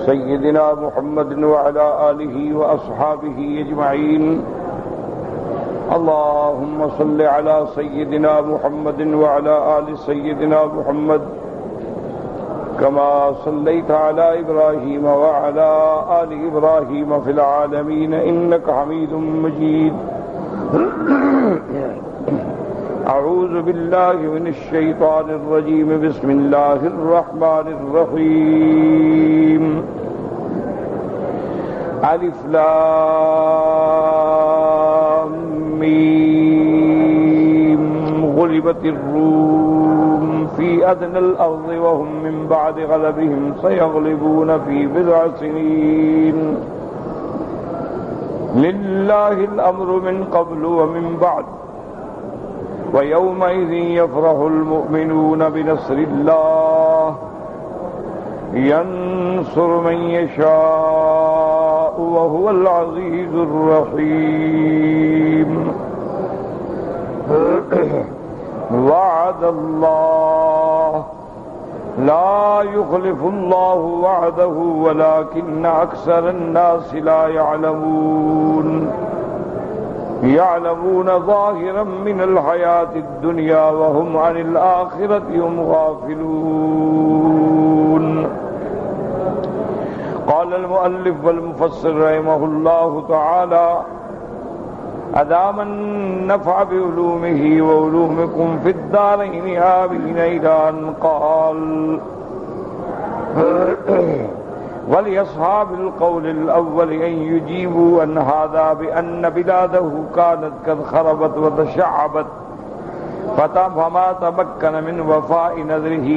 سيدنا محمد وعلى آله وأصحابه أجمعين. اللهم صل على سيدنا محمد وعلى آل سيدنا محمد كما صليت على إبراهيم وعلى آل إبراهيم في العالمين إنك حميد مجيد. أعوذ بالله من الشيطان الرجيم. بسم الله الرحمن الرحيم. ألف لام ميم. غلبت الروم في أدنى الأرض وهم من بعد غلبهم سيغلبون في بضع سنين. لله الأمر من قبل ومن بعد ويومئذ يفرح المؤمنون بنصر الله ينصر من يشاء وهو العزيز الرحيم. وعد الله لا يخلف الله وعده ولكن أكثر الناس لا يعلمون. يعلمون ظاهرا من الحياة الدنيا وهم عن الآخرة هم غافلون. قال المؤلف والمفسر رحمه الله تعالى أدام النفع بعلومه وعلومكم في الدارين آمين إلى أن قال ولأصحاب القول الأول أن يجيبوا عن هذا بأن بلاده كانت قد خربت وتشعبت فما تمكن من وفاء نذره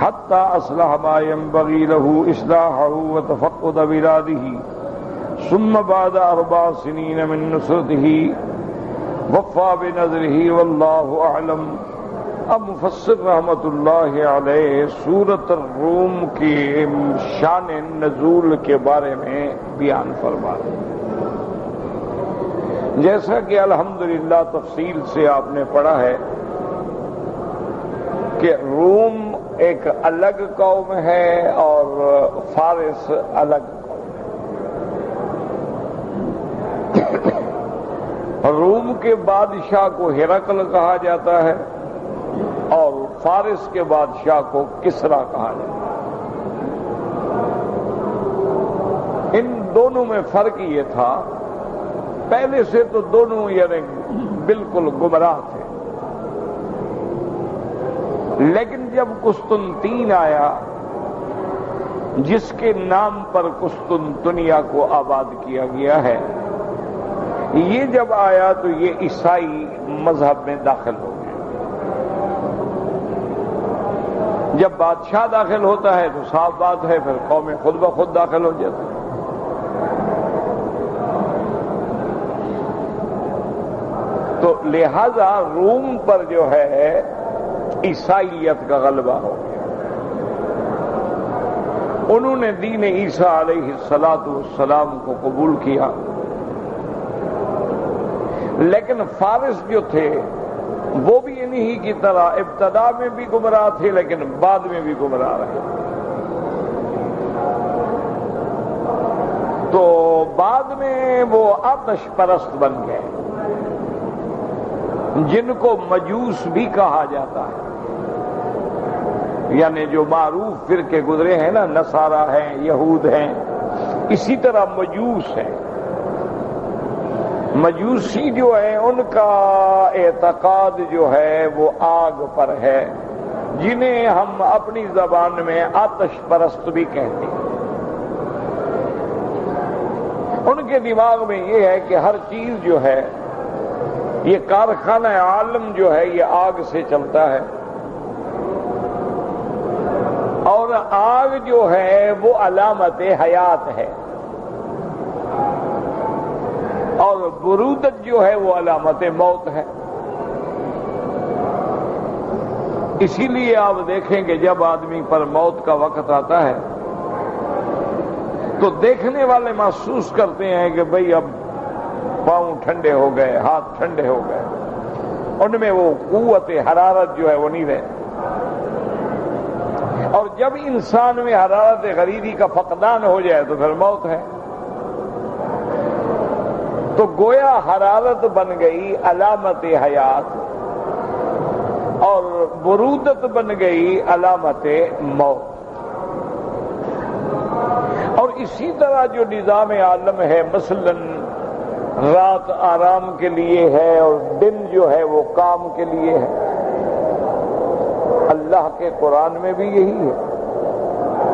حتى أصلح ما ينبغي له إصلاحه وتفقد بلاده ثم بعد 4 سنين من نصرته وفى بنذره والله أعلم. اب مفسر رحمت اللہ علیہ سورۃ الروم کی شان نزول کے بارے میں بیان فرما رہے ہیں. جیسا کہ الحمدللہ تفصیل سے آپ نے پڑھا ہے کہ روم ایک الگ قوم ہے اور فارس الگ قوم. روم کے بادشاہ کو ہرقل کہا جاتا ہے اور فارس کے بادشاہ کو کسرا کہا جاتا ہے. ان دونوں میں فرق یہ تھا پہلے سے تو دونوں یعنی بالکل گمراہ تھے، لیکن جب قسطنطین آیا جس کے نام پر قسطنطنیہ کو آباد کیا گیا ہے، یہ جب آیا تو یہ عیسائی مذہب میں داخل ہو گیا. جب بادشاہ داخل ہوتا ہے تو صاف بات ہے پھر قومیں خود بخود داخل ہو جاتی ہیں. تو لہذا روم پر جو ہے عیسائیت کا غلبہ ہو گیا. انہوں نے دین عیسیٰ علیہ السلام کو قبول کیا، لیکن فارس جو تھے وہ بھی انہی کی طرح ابتدا میں بھی گمراہ تھے لیکن بعد میں بھی گمراہ رہے. تو بعد میں وہ آتش پرست بن گئے جن کو مجوس بھی کہا جاتا ہے. یعنی جو معروف فرقے گزرے ہیں نا، نصارہ ہیں، یہود ہیں، اسی طرح مجوس ہیں. مجوسی جو ہے ان کا اعتقاد جو ہے وہ آگ پر ہے، جنہیں ہم اپنی زبان میں آتش پرست بھی کہتے ہیں. ان کے دماغ میں یہ ہے کہ ہر چیز جو ہے یہ کارخانہ عالم جو ہے یہ آگ سے چلتا ہے، اور آگ جو ہے وہ علامت حیات ہے اور برودت جو ہے وہ علامت موت ہے. اسی لیے آپ دیکھیں کہ جب آدمی پر موت کا وقت آتا ہے تو دیکھنے والے محسوس کرتے ہیں کہ بھئی اب پاؤں ٹھنڈے ہو گئے، ہاتھ ٹھنڈے ہو گئے، ان میں وہ قوت حرارت جو ہے وہ نہیں رہے. اور جب انسان میں حرارت غریزی کا فقدان ہو جائے تو پھر موت ہے۔ تو گویا حرارت بن گئی علامت حیات اور برودت بن گئی علامت موت۔ اور اسی طرح جو نظام عالم ہے، مثلا رات آرام کے لیے ہے اور دن جو ہے وہ کام کے لیے ہے، اللہ کے قرآن میں بھی یہی ہے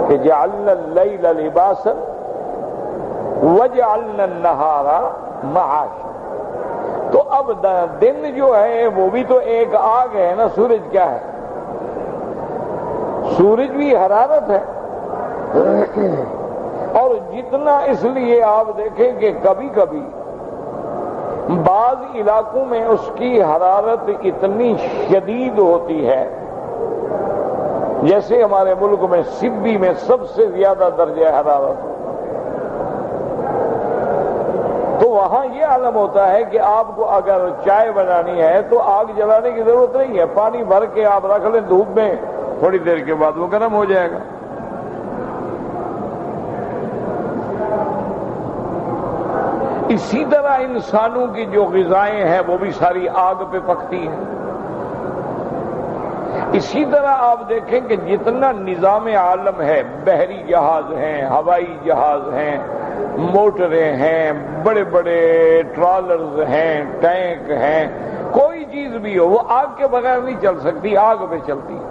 کہ جعلنا اللیل لباسا وجعلنا النہار معاشا۔ تو اب دن جو ہے وہ بھی تو ایک آگ ہے نا، سورج کیا ہے؟ سورج بھی حرارت ہے۔ اور جتنا اس لیے آپ دیکھیں کہ کبھی کبھی بعض علاقوں میں اس کی حرارت اتنی شدید ہوتی ہے، جیسے ہمارے ملک میں سبی میں سب سے زیادہ درجہ حرارت، تو وہاں یہ عالم ہوتا ہے کہ آپ کو اگر چائے بنانی ہے تو آگ جلانے کی ضرورت نہیں ہے، پانی بھر کے آپ رکھ لیں دھوپ میں، تھوڑی دیر کے بعد وہ گرم ہو جائے گا۔ اسی طرح انسانوں کی جو غذائیں ہیں وہ بھی ساری آگ پہ پکتی ہیں۔ اسی طرح آپ دیکھیں کہ جتنا نظام عالم ہے، بحری جہاز ہیں، ہوائی جہاز ہیں، موٹریں ہیں، بڑے بڑے ٹرالرز ہیں، ٹینک ہیں، کوئی چیز بھی ہو وہ آگ کے بغیر نہیں چل سکتی، آگ پہ چلتی ہے۔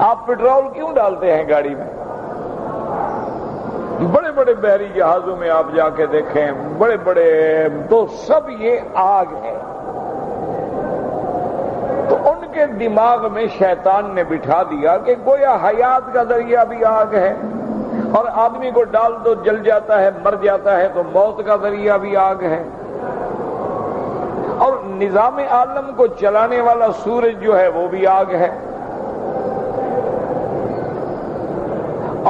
آپ پیٹرول کیوں ڈالتے ہیں گاڑی میں؟ بڑے بڑے بحری جہازوں میں آپ جا کے دیکھیں، بڑے بڑے، تو سب یہ آگ ہے۔ تو ان کے دماغ میں شیطان نے بٹھا دیا کہ گویا حیات کا ذریعہ بھی آگ ہے، اور آدمی کو ڈال دو جل جاتا ہے، مر جاتا ہے، تو موت کا ذریعہ بھی آگ ہے۔ اور نظام عالم کو چلانے والا سورج جو ہے وہ بھی آگ ہے۔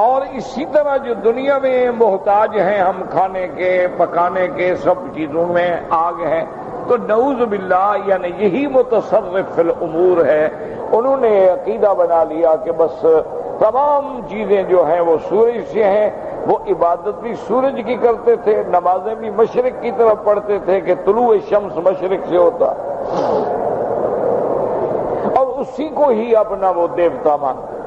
اور اسی طرح جو دنیا میں محتاج ہیں ہم کھانے کے، پکانے کے، سب چیزوں میں آگ ہے۔ تو نعوذ باللہ، یعنی یہی متصرف فی الامور ہے۔ انہوں نے عقیدہ بنا لیا کہ بس تمام چیزیں جو ہیں وہ سورج سے ہیں، وہ عبادت بھی سورج کی کرتے تھے، نمازیں بھی مشرق کی طرف پڑھتے تھے کہ طلوع شمس مشرق سے ہوتا، اور اسی کو ہی اپنا وہ دیوتا مانتے۔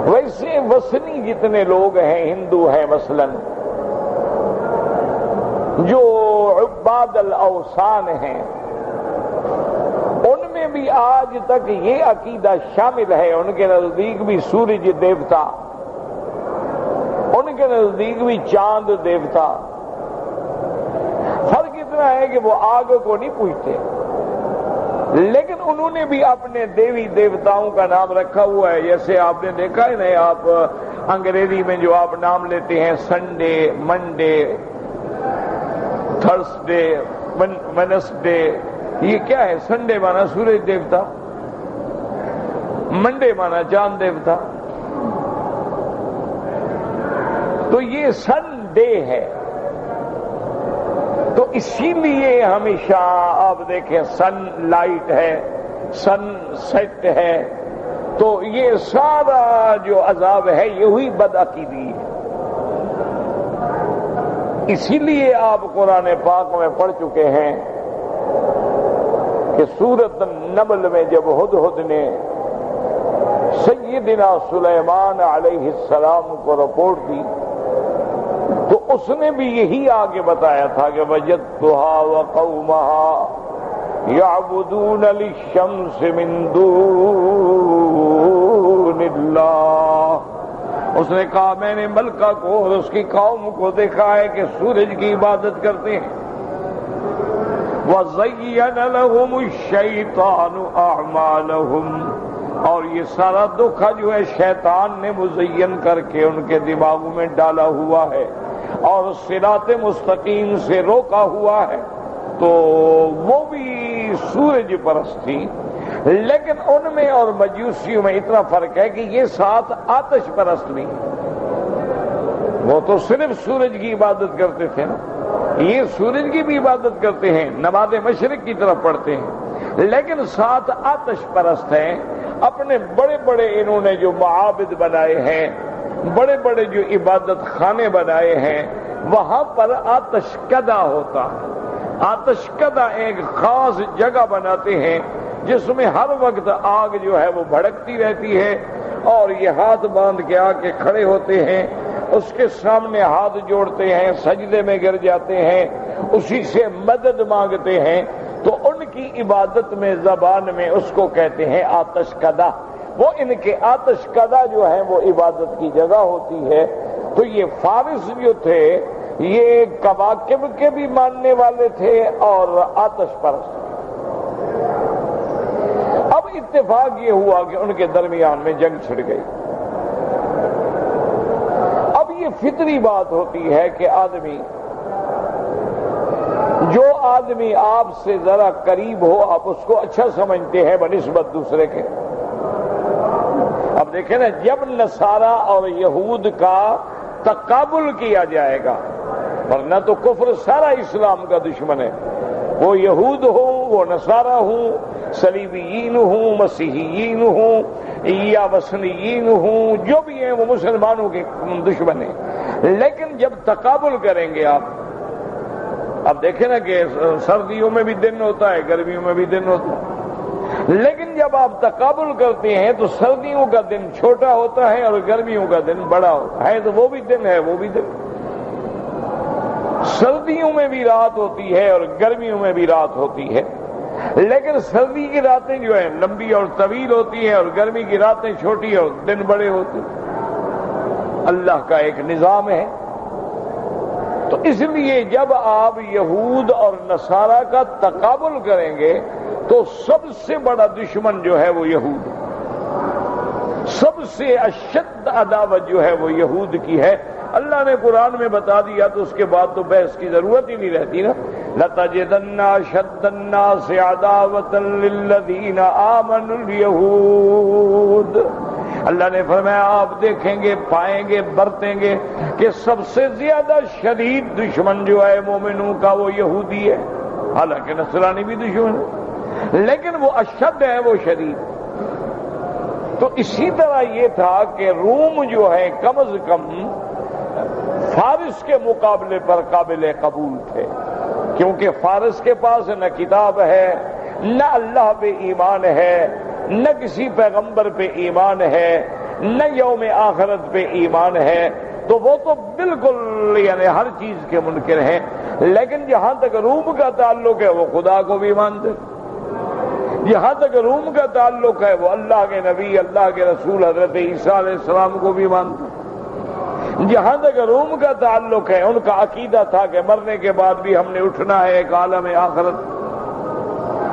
ویسے وثنی جتنے لوگ ہیں، ہندو ہیں مثلا، جو عباد الاوثان ہیں، ان میں بھی آج تک یہ عقیدہ شامل ہے، ان کے نزدیک بھی سورج دیوتا، ان کے نزدیک بھی چاند دیوتا۔ فرق اتنا ہے کہ وہ آگ کو نہیں پوجتے، لیکن انہوں نے بھی اپنے دیوی دیوتاؤں کا نام رکھا ہوا ہے۔ جیسے آپ نے دیکھا ہے نا، آپ انگریزی میں جو آپ نام لیتے ہیں، سنڈے، منڈے، تھرسڈے، وینسڈے، یہ کیا ہے؟ سنڈے مانا سورج دیوتا، منڈے مانا چاند دیوتا، تو یہ سنڈے ہے۔ تو اسی لیے ہمیشہ آپ دیکھیں سن لائٹ ہے، سن سیٹ ہے، تو یہ سارا جو عذاب ہے یہ ہوئی بدعقیدی ہے۔ اسی لیے آپ قرآن پاک میں پڑھ چکے ہیں کہ سورۃ النمل میں جب ہدہد نے سیدنا سلیمان علیہ السلام کو رپورٹ دی تو اس نے بھی یہی آگے بتایا تھا کہ وجدتھا وقومھا یعبدون للشمس من دون اللہ۔ اس نے کہا میں نے ملکہ کو اور اس کی قوم کو دیکھا ہے کہ سورج کی عبادت کرتے ہیں۔ وَزَيَّنَ لَهُمُ الشَّيْطَانُ أَعْمَالَهُمْ، اور یہ سارا دھوکہ جو ہے شیطان نے مزین کر کے ان کے دماغوں میں ڈالا ہوا ہے اور صراط مستقیم سے روکا ہوا ہے۔ تو وہ بھی سورج پرست تھی، لیکن ان میں اور مجوسیوں میں اتنا فرق ہے کہ یہ ساتھ آتش پرست نہیں، وہ تو صرف سورج کی عبادت کرتے تھے نا، یہ سورج کی بھی عبادت کرتے ہیں، نماز مشرق کی طرف پڑھتے ہیں، لیکن ساتھ آتش پرست ہیں. اپنے بڑے بڑے انہوں نے جو معابد بنائے ہیں، بڑے بڑے جو عبادت خانے بنائے ہیں، وہاں پر آتش کدہ ہوتا ہے. آتش کدہ ایک خاص جگہ بناتے ہیں جس میں ہر وقت آگ جو ہے وہ بھڑکتی رہتی ہے، اور یہ ہاتھ باندھ کے آ کے کھڑے ہوتے ہیں، اس کے سامنے ہاتھ جوڑتے ہیں، سجدے میں گر جاتے ہیں، اسی سے مدد مانگتے ہیں. تو ان کی عبادت میں زبان میں اس کو کہتے ہیں آتش کدہ. وہ ان کے آتش کدہ جو ہیں وہ عبادت کی جگہ ہوتی ہے. تو یہ فارس جو تھے یہ کواکب کے بھی ماننے والے تھے اور آتش پرست. اب اتفاق یہ ہوا کہ ان کے درمیان میں جنگ چھڑ گئی. اب یہ فطری بات ہوتی ہے کہ جو آدمی آپ سے ذرا قریب ہو آپ اس کو اچھا سمجھتے ہیں بنسبت دوسرے کے. اب دیکھیں نا، جب نصارہ اور یہود کا تقابل کیا جائے گا، ورنہ تو کفر سارا اسلام کا دشمن ہے. وہ یہود ہوں، وہ نصارہ ہوں، صلیبیین ہوں، مسیحیین ہوں یا وثنیین ہوں، جو بھی ہیں وہ مسلمانوں کے دشمن ہیں. لیکن جب تقابل کریں گے آپ، اب دیکھیں نا کہ سردیوں میں بھی دن ہوتا ہے، گرمیوں میں بھی دن ہوتا ہے، لیکن جب آپ تقابل کرتے ہیں تو سردیوں کا دن چھوٹا ہوتا ہے اور گرمیوں کا دن بڑا ہوتا ہے. تو وہ بھی دن ہے، وہ بھی دن. سردیوں میں بھی رات ہوتی ہے اور گرمیوں میں بھی رات ہوتی ہے، لیکن سردی کی راتیں جو ہیں لمبی اور طویل ہوتی ہیں اور گرمی کی راتیں چھوٹی اور دن بڑے ہوتے ہیں. اللہ کا ایک نظام ہے. تو اس لیے جب آپ یہود اور نصارہ کا تقابل کریں گے تو سب سے بڑا دشمن جو ہے وہ یہود، سب سے اشد عداوت جو ہے وہ یہود کی ہے. اللہ نے قرآن میں بتا دیا تو اس کے بعد تو بحث کی ضرورت ہی نہیں رہتی نا. لَتَجِدَنَّ أَشَدَّ النَّاسِ عَدَاوَةً لِلَّذِينَ آمَنُوا الْيَهُودَ. اللہ نے فرمایا آپ دیکھیں گے، پائیں گے، برتیں گے کہ سب سے زیادہ شدید دشمن جو ہے مومنوں کا وہ یہودی ہے. حالانکہ نصرانی بھی دشمن ہے لیکن وہ اشد ہے، وہ شدید. تو اسی طرح یہ تھا کہ روم جو ہے کم از کم فارس کے مقابلے پر قابل قبول تھے، کیونکہ فارس کے پاس نہ کتاب ہے، نہ اللہ پہ ایمان ہے، نہ کسی پیغمبر پہ ایمان ہے، نہ یوم آخرت پہ ایمان ہے. تو وہ تو بالکل یعنی ہر چیز کے منکر ہیں. لیکن جہاں تک روم کا تعلق ہے وہ خدا کو بھی مانتے، جہاں تک روم کا تعلق ہے وہ اللہ کے نبی، اللہ کے رسول حضرت عیسیٰ علیہ السلام کو بھی مانتے. جہاں تک روم کا تعلق ہے ان کا عقیدہ تھا کہ مرنے کے بعد بھی ہم نے اٹھنا ہے ایک عالم آخرت.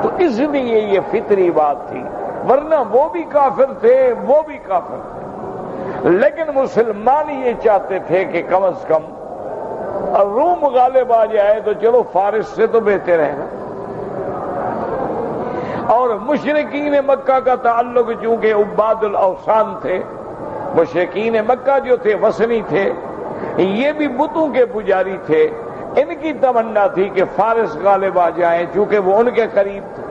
تو اس لیے یہ فطری بات تھی، ورنہ وہ بھی کافر تھے، وہ بھی کافر تھے. لیکن مسلمان یہ چاہتے تھے کہ کم از کم روم غالب آ جائے تو چلو فارس سے تو بہتر ہے نا. اور مشرکین مکہ کا تعلق چونکہ عباد الاوثان تھے، مشرکین مکہ جو تھے وثنی تھے، یہ بھی بتوں کے پجاری تھے. ان کی تمنا تھی کہ فارس غالب آ جائیں چونکہ وہ ان کے قریب تھے،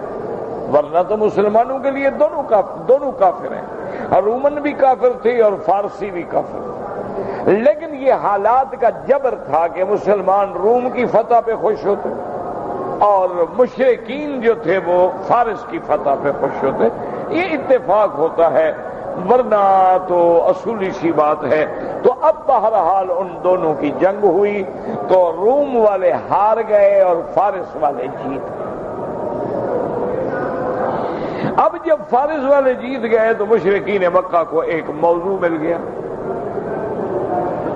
ورنہ تو مسلمانوں کے لیے دونوں کافر ہیں. رومن بھی کافر تھے اور فارسی بھی کافر تھے. لیکن یہ حالات کا جبر تھا کہ مسلمان روم کی فتح پہ خوش ہوتے اور مشرکین جو تھے وہ فارس کی فتح پہ خوش ہوتے. یہ اتفاق ہوتا ہے، ورنہ تو اصولی سی بات ہے. تو اب بہرحال ان دونوں کی جنگ ہوئی تو روم والے ہار گئے اور فارس والے جیت گئے. اب جب فارس والے جیت گئے تو مشرکین مکہ کو ایک موضوع مل گیا،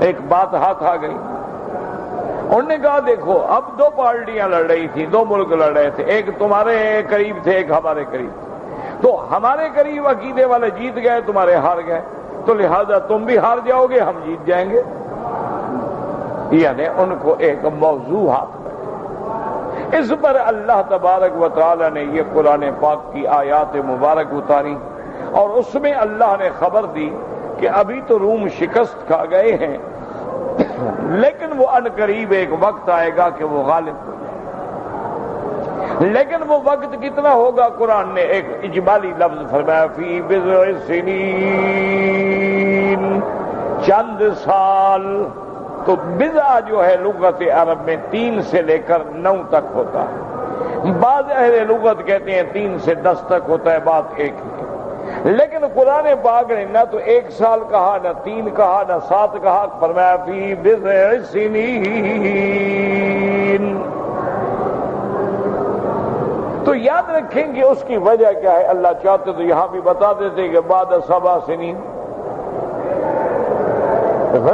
ایک بات ہاتھ آ گئی. انہوں نے کہا دیکھو اب دو پارٹیاں لڑ رہی تھیں، دو ملک لڑ رہے تھے، ایک تمہارے قریب تھے، ایک ہمارے قریب تھے. تو ہمارے قریب عقیدے والے جیت گئے، تمہارے ہار گئے، تو لہذا تم بھی ہار جاؤ گے، ہم جیت جائیں گے. یعنی ان کو ایک موضوع ہاتھ میں. اس پر اللہ تبارک و تعالی نے یہ قرآن پاک کی آیات مبارک اتاری اور اس میں اللہ نے خبر دی کہ ابھی تو روم شکست کھا گئے ہیں لیکن وہ عنقریب ایک وقت آئے گا کہ وہ غالب ہو جائے. لیکن وہ وقت کتنا ہوگا؟ قرآن نے ایک اجمالی لفظ فرمایا فی بضع سنین، چند سال۔ تو بضع جو ہے لغت عرب میں 3 سے لے کر 9 تک ہوتا ہے، بعض اہل لغت کہتے ہیں 3 سے 10 تک ہوتا ہے، بات ایک ہی ہے۔ لیکن قرآن پاک نے نہ تو 1 سال کہا، نہ 3 کہا، نہ 7 کہا، فرمایا فی بضع سنین۔ تو یاد رکھیں کہ اس کی وجہ کیا ہے؟ اللہ چاہتے تو یہاں بھی بتا دیتے کہ بعد 7 سنین۔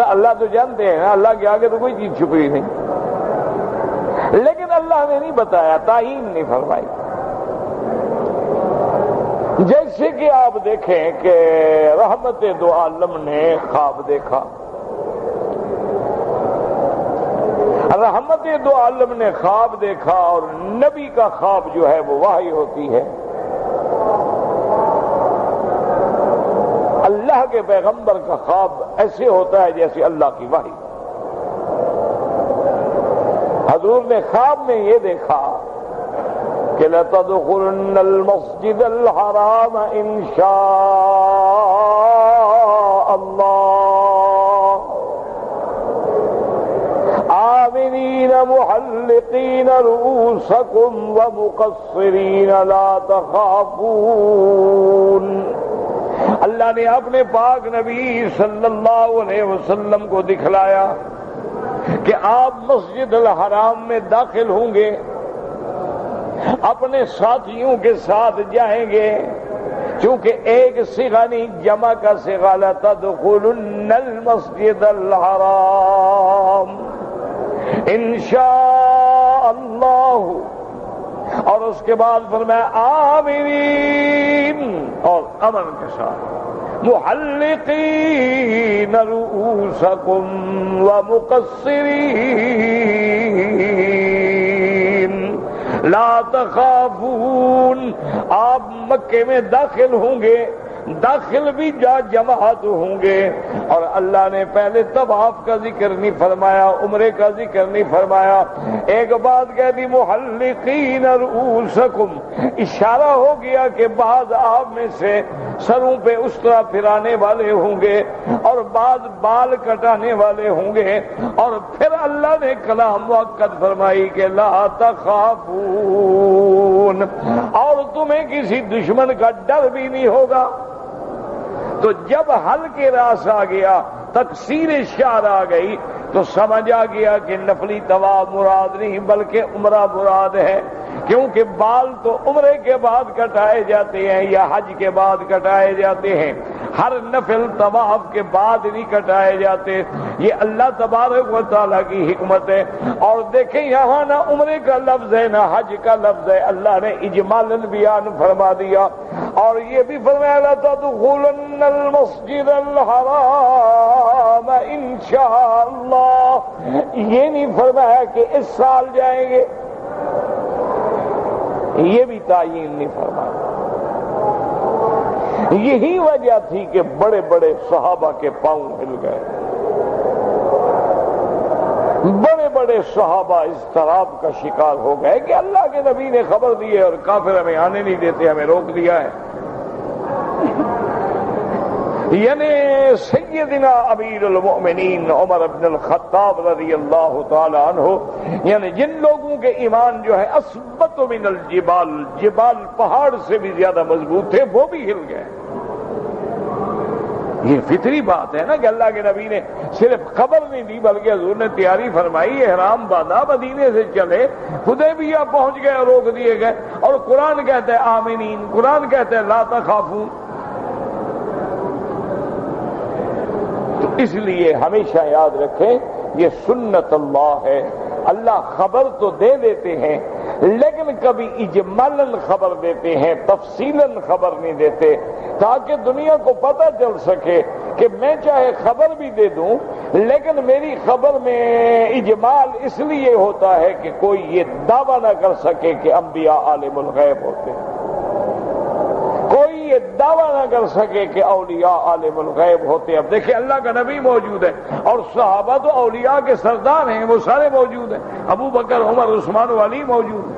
اللہ تو جانتے ہیں نا، اللہ کے آگے تو کوئی چیز چھپی نہیں، لیکن اللہ نے نہیں بتایا، تعیین نہیں فرمائی۔ جیسے کہ آپ دیکھیں کہ رحمت دو عالم نے خواب دیکھا، رحمت دو عالم نے خواب دیکھا، اور نبی کا خواب جو ہے وہ وحی ہوتی ہے۔ اللہ کے پیغمبر کا خواب ایسے ہوتا ہے جیسے اللہ کی وحی۔ حضور نے خواب میں یہ دیکھا کہ لَتَدْخُلُنَّ الْمَسْجِدَ الْحَرَامَ إِنْ شَاءَ اللَّهُ آمِنِينَ مُحَلِّقِينَ رُؤُوسَكُمْ وَمُقَصِّرِينَ لَا تَخَافُونَ۔ اللہ نے اپنے پاک نبی صلی اللہ علیہ وسلم کو دکھلایا کہ آپ مسجد الحرام میں داخل ہوں گے، اپنے ساتھیوں کے ساتھ جائیں گے، چونکہ ایک صیغہ نہیں، جمع کا صیغہ لَتَدْخُلُنَّ الْمَسْجِدَ الْحَرَامَ انشاء اللہ، اور اس کے بعد فرمایا آمین، اور امن کے ساتھ، محلقین رؤوسکم ومقصرین لا تخافون۔ آپ مکے میں داخل ہوں گے، داخل بھی جماعت ہوں گے، اور اللہ نے پہلے طواف کا ذکر نہیں فرمایا، عمرے کا ذکر نہیں فرمایا، ایک بات کہہ دی محلقین رؤوسکم، اشارہ ہو گیا کہ بعض آپ میں سے سروں پہ اس طرح پھرانے والے ہوں گے اور بعض بال کٹانے والے ہوں گے، اور پھر اللہ نے کلام مؤکد فرمائی کہ لا تخافون، اور تمہیں کسی دشمن کا ڈر بھی نہیں ہوگا۔ تو جب حل کے راس آ گیا، تقصیر شعر آ گئی، تو سمجھ آ گیا کہ نفلی طواف مراد نہیں بلکہ عمرہ مراد ہے، کیونکہ بال تو عمرے کے بعد کٹائے جاتے ہیں یا حج کے بعد کٹائے جاتے ہیں، ہر نفل طواف کے بعد نہیں کٹائے جاتے۔ یہ اللہ تبارک و تعالیٰ کی حکمت ہے۔ اور دیکھیں یہاں نہ عمرے کا لفظ ہے نہ حج کا لفظ ہے، اللہ نے اجمالاً بیان فرما دیا، اور یہ بھی فرمایا لَتَدْخُلُنَّ الْمَسْجِدَ الْحَرَامَ إِنْ شَاءَ اللَّهُ، یہ نہیں فرمایا کہ اس سال جائیں گے، یہ بھی تعیین نہیں فرمایا۔ یہی وجہ تھی کہ بڑے بڑے صحابہ کے پاؤں ہل گئے، بڑے بڑے صحابہ اضطراب کا شکار ہو گئے کہ اللہ کے نبی نے خبر دی ہے اور کافر ہمیں آنے نہیں دیتے، ہمیں روک دیا ہے۔ یعنی سیدنا امیر المؤمنین عمر بن الخطاب رضی اللہ تعالی عنہ، یعنی جن لوگوں کے ایمان جو ہے اثبت من الجبال، جبال پہاڑ سے بھی زیادہ مضبوط تھے، وہ بھی ہل گئے۔ یہ فطری بات ہے نا کہ اللہ کے نبی نے صرف خبر نہیں دی بلکہ حضور نے تیاری فرمائی، احرام باندھا، مدینے سے چلے، حدیبیہ پہنچ گئے اور روک دیے گئے، اور قرآن کہتا ہے آمینین، قرآن کہتا ہے لا تخافون۔ تو اس لیے ہمیشہ یاد رکھیں یہ سنت اللہ ہے، اللہ خبر تو دے دیتے ہیں لیکن کبھی اجمالاً خبر دیتے ہیں، تفصیلاً خبر نہیں دیتے، تاکہ دنیا کو پتہ چل سکے کہ میں چاہے خبر بھی دے دوں لیکن میری خبر میں اجمال اس لیے ہوتا ہے کہ کوئی یہ دعویٰ نہ کر سکے کہ انبیاء عالم الغیب ہوتے ہیں، کوئی یہ دعویٰ نہ کر سکے کہ اولیاء عالم الغیب ہوتے ہیں۔ اب دیکھیں اللہ کا نبی موجود ہے اور صحابہ تو اولیاء کے سردار ہیں، وہ سارے موجود ہیں، ابو بکر، عمر، عثمان و علی موجود ہیں۔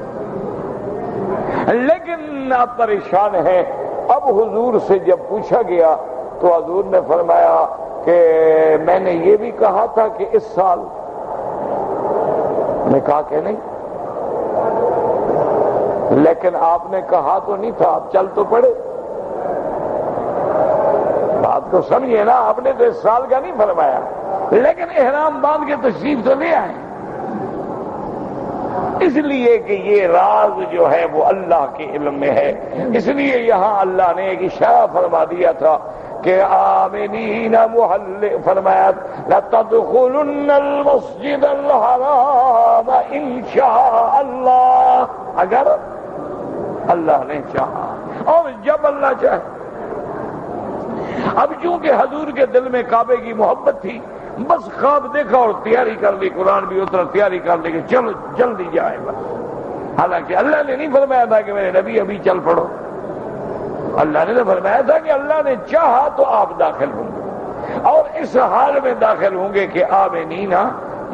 لیکن آپ پریشان ہیں۔ اب حضور سے جب پوچھا گیا تو حضور نے فرمایا کہ میں نے یہ بھی کہا تھا کہ اس سال، میں کہا کہ نہیں، لیکن آپ نے کہا تو نہیں تھا، آپ چل تو پڑے، بات کو سمجھے نا، آپ نے تو اس سال کا نہیں فرمایا، لیکن احرام باندھ کے تشریف تو لے آئے، اس لیے کہ یہ راز جو ہے وہ اللہ کے علم میں ہے۔ اس لیے یہاں اللہ نے ایک اشارہ فرما دیا تھا کہ آمنین محلق، فرمایا لَتَدْخُلُنَّ الْمَسْجِدَ الْحَرَامَ إِن شَاءَ اللَّهُ، اگر اللہ نے چاہا اور جب اللہ چاہے۔ اب چونکہ حضور کے دل میں کعبے کی محبت تھی، بس خواب دیکھا اور تیاری کر لی، قرآن بھی اترا، تیاری کر لی کہ چلو جلدی جائے بس۔ حالانکہ اللہ نے نہیں فرمایا تھا کہ میرے نبی ابھی چل پڑو، اللہ نے تو فرمایا تھا کہ اللہ نے چاہا تو آپ داخل ہوں گے، اور اس حال میں داخل ہوں گے کہ آمنین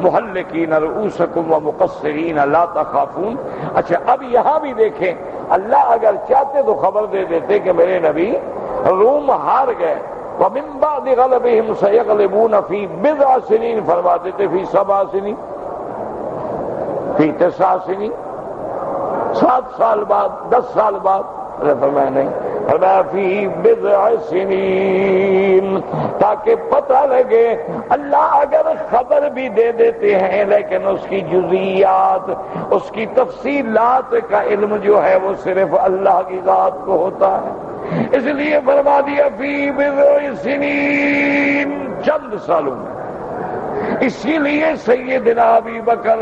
محلقین رؤوسکم ومقصرین لا تخافون۔ اچھا اب یہاں بھی دیکھیں، اللہ اگر چاہتے تو خبر دے دیتے کہ میرے نبی روم ہار گئے، وَمِن بَعْدِ غَلَبِهِمْ سَيَغْلِبُونَ فِي بِضْعِ سِنِينَ، فرما دیتے فی 7 سنین، فی 9 سنین، 7 سال بعد، 10 سال بعد، فرمایا نہیں، فرمایا فی بضع سنین، تاکہ پتہ لگے۔ اللہ اگر خبر بھی دے دیتے ہیں لیکن اس کی جزیات، اس کی تفصیلات کا علم جو ہے وہ صرف اللہ کی ذات کو ہوتا ہے، اس لیے فرما دیا فی بضع سنین، چند سالوں میں۔ اسی لیے سیدنا ابی بکر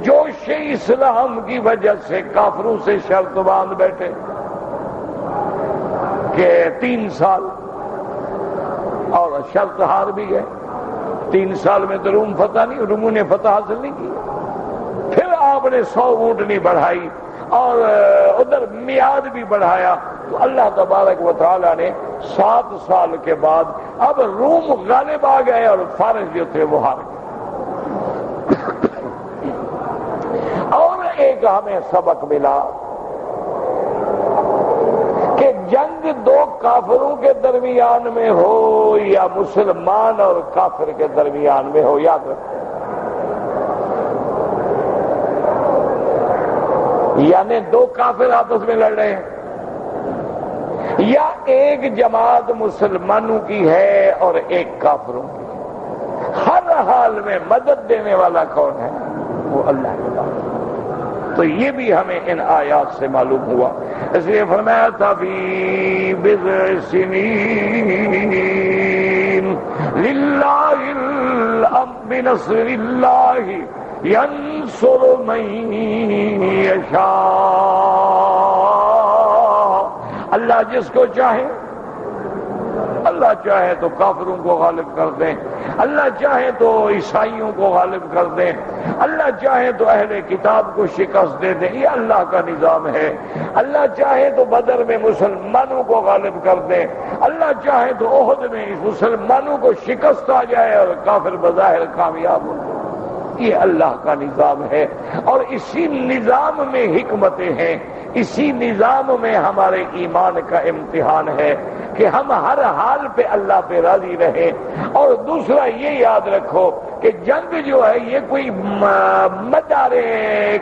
جوش اسلام کی وجہ سے کافروں سے شرط باندھ بیٹھے کہ 3 سال، اور شرط ہار بھی گئے۔ 3 سال میں تو روم فتح نہیں، روموں نے فتح حاصل نہیں کی۔ پھر آپ نے 100 اونٹنی بڑھائی اور ادھر میعاد بھی بڑھایا، تو اللہ تبارک و تعالی نے 7 سال کے بعد اب روم غالب آ گئے اور فارس جو تھے وہ ہار گئے۔ اور ایک ہمیں سبق ملا کہ جنگ 2 کافروں کے درمیان میں ہو یا مسلمان اور کافر کے درمیان میں ہو، یاد رکھو، یعنی 2 کافر آپس میں لڑ رہے ہیں، یا ایک جماعت مسلمانوں کی ہے اور ایک کافروں کی ہے، ہر حال میں مدد دینے والا کون ہے؟ وہ اللہ کے پاس۔ تو یہ بھی ہمیں ان آیات سے معلوم ہوا، اس لیے فرمایا تھا فی بضع سنین للہ الامر بنصر اللہ ینصر من یشاء، اللہ جس کو چاہے، اللہ چاہے تو کافروں کو غالب کر دیں، اللہ چاہے تو عیسائیوں کو غالب کر دیں، اللہ چاہے تو اہل کتاب کو شکست دے دیں، یہ اللہ کا نظام ہے۔ اللہ چاہے تو بدر میں مسلمانوں کو غالب کر دیں، اللہ چاہے تو احد میں مسلمانوں کو شکست آ جائے اور کافر بظاہر کامیاب ہو جائے، یہ اللہ کا نظام ہے۔ اور اسی نظام میں حکمتیں ہیں، اسی نظام میں ہمارے ایمان کا امتحان ہے کہ ہم ہر حال پہ اللہ پہ راضی رہیں۔ اور دوسرا یہ یاد رکھو کہ جنگ جو ہے یہ کوئی مدار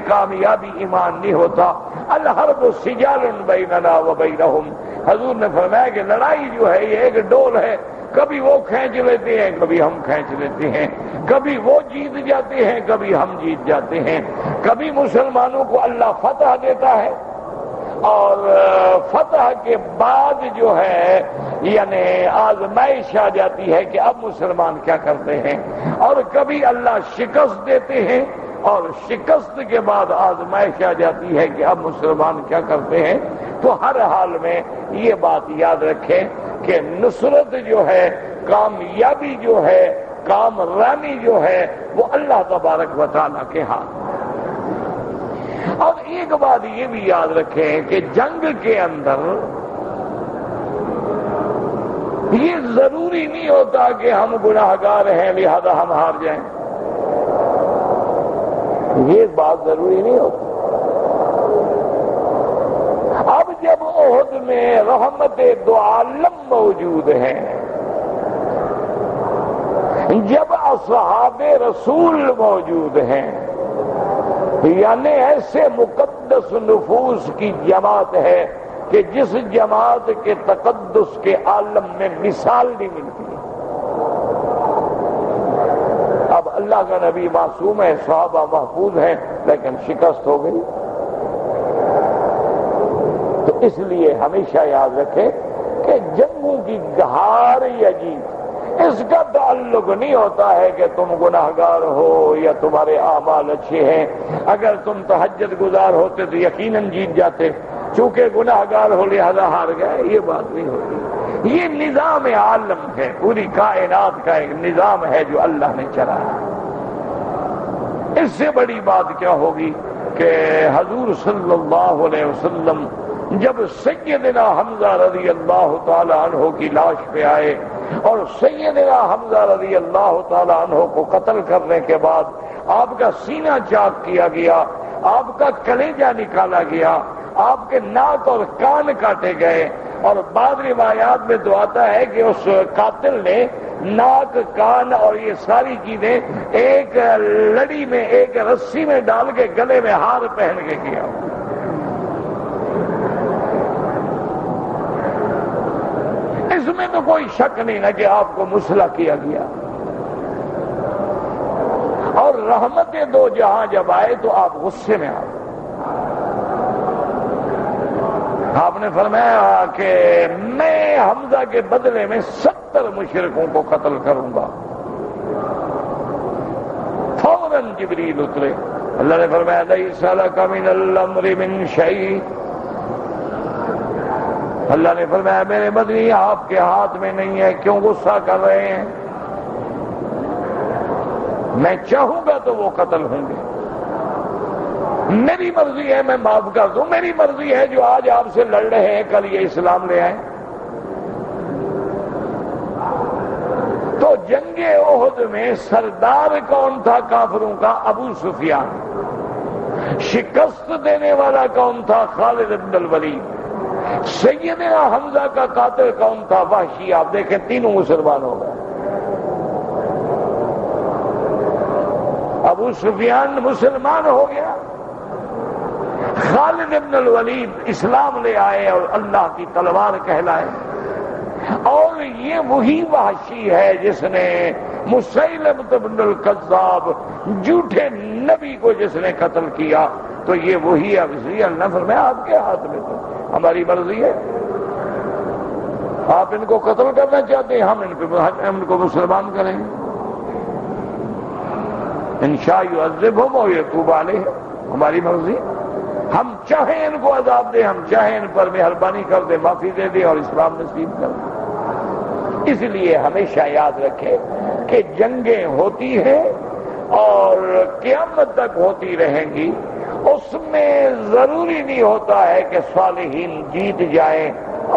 کامیابی ایمان نہیں ہوتا، الحرب سجال بیننا و بینہم، حضور نے فرمایا کہ لڑائی جو ہے یہ ایک ڈول ہے، کبھی وہ کھینچ لیتے ہیں، کبھی ہم کھینچ لیتے ہیں، کبھی وہ جیت جاتے ہیں، کبھی ہم جیت جاتے ہیں، کبھی مسلمانوں کو اللہ فتح دیتا ہے اور فتح کے بعد جو ہے یعنی آزمائش آ جاتی ہے کہ اب مسلمان کیا کرتے ہیں، اور کبھی اللہ شکست دیتے ہیں اور شکست کے بعد آزمائش آ جاتی ہے کہ اب مسلمان کیا کرتے ہیں۔ تو ہر حال میں یہ بات یاد رکھیں کہ نصرت جو ہے، کامیابی جو ہے، کامرانی جو ہے، وہ اللہ تبارک و تعالیٰ کے ہاتھ۔ اور ایک بات یہ بھی یاد رکھیں کہ جنگ کے اندر یہ ضروری نہیں ہوتا کہ ہم گناہگار ہیں لہذا ہم ہار جائیں، یہ بات ضروری نہیں ہوتی۔ جب احد میں رحمت دو عالم موجود ہیں، جب اصحاب رسول موجود ہیں، یعنی ایسے مقدس نفوس کی جماعت ہے کہ جس جماعت کے تقدس کے عالم میں مثال نہیں ملتی ہے۔ اب اللہ کا نبی معصوم ہے، صحابہ محفوظ ہیں، لیکن شکست ہو گئی۔ تو اس لیے ہمیشہ یاد رکھیں کہ جنگوں کی ہار یا جیت اس کا تعلق نہیں ہوتا ہے کہ تم گناہگار ہو یا تمہارے اعمال اچھے ہیں۔ اگر تم تہجد گزار ہوتے تو یقیناً جیت جاتے، چونکہ گناہگار ہو لہذا ہار گئے، یہ بات نہیں ہوتی۔ یہ نظام عالم ہے، پوری کائنات کا ایک نظام ہے جو اللہ نے چلایا۔ اس سے بڑی بات کیا ہوگی کہ حضور صلی اللہ علیہ وسلم جب سیدنا حمزہ رضی اللہ تعالی عنہ کی لاش پہ آئے اور سیدنا حمزہ رضی اللہ تعالی عنہ کو قتل کرنے کے بعد آپ کا سینہ چاک کیا گیا، آپ کا کلیجہ نکالا گیا، آپ کے ناک اور کان کاٹے گئے، اور بعض روایات میں تو آتا ہے کہ اس قاتل نے ناک، کان اور یہ ساری چیزیں ایک لڑی میں، ایک رسی میں ڈال کے گلے میں ہار پہن کے کیا۔ اس میں تو کوئی شک نہیں نا کہ آپ کو مسلح کیا گیا۔ اور رحمت دو جہاں جب آئے تو آپ غصے میں آ گئے۔ آپ نے فرمایا کہ میں حمزہ کے بدلے میں 70 مشرکوں کو قتل کروں گا۔ فوراً جبریل اترے، اللہ نے فرمایا لیس لک من الامر من شیء، اللہ نے فرمایا میرے بدری آپ کے ہاتھ میں نہیں ہے، کیوں غصہ کر رہے ہیں؟ میں چاہوں گا تو وہ قتل ہوں گے، میری مرضی ہے میں معاف کر دوں، میری مرضی ہے جو آج آپ سے لڑ رہے ہیں کل یہ اسلام لے آئیں۔ تو جنگ احد میں سردار کون تھا کافروں کا؟ ابو سفیان۔ شکست دینے والا کون تھا؟ خالد بن الولید۔ سیدنا حمزہ کا قاتل کون تھا؟ وحشی۔ آپ دیکھیں تینوں مسلمان ہو گئے۔ ابو سفیان مسلمان ہو گیا، خالد بن الولید اسلام لے آئے اور اللہ کی تلوار کہلائے، اور یہ وہی وحشی ہے جس نے مسیلمۃ بن الکذاب جھوٹے نبی کو جس نے قتل کیا۔ تو یہ وہی اب اس لیے اللہ فرمایا آپ کے ہاتھ میں تو ہماری مرضی ہے، آپ ان کو قتل کرنا چاہتے ہیں، ہم ان کو مسلمان کریں گے، انشاء یعذبہم و یتوب علیہم، ہماری مرضی، ہم چاہیں ان کو عذاب دیں، ہم چاہیں ان پر مہربانی کر دیں، معافی دے دیں اور اسلام نصیب کر دیں۔ اس لیے ہمیشہ یاد رکھیں کہ جنگیں ہوتی ہیں اور قیامت تک ہوتی رہیں گی، اس میں ضروری نہیں ہوتا ہے کہ صالحین جیت جائیں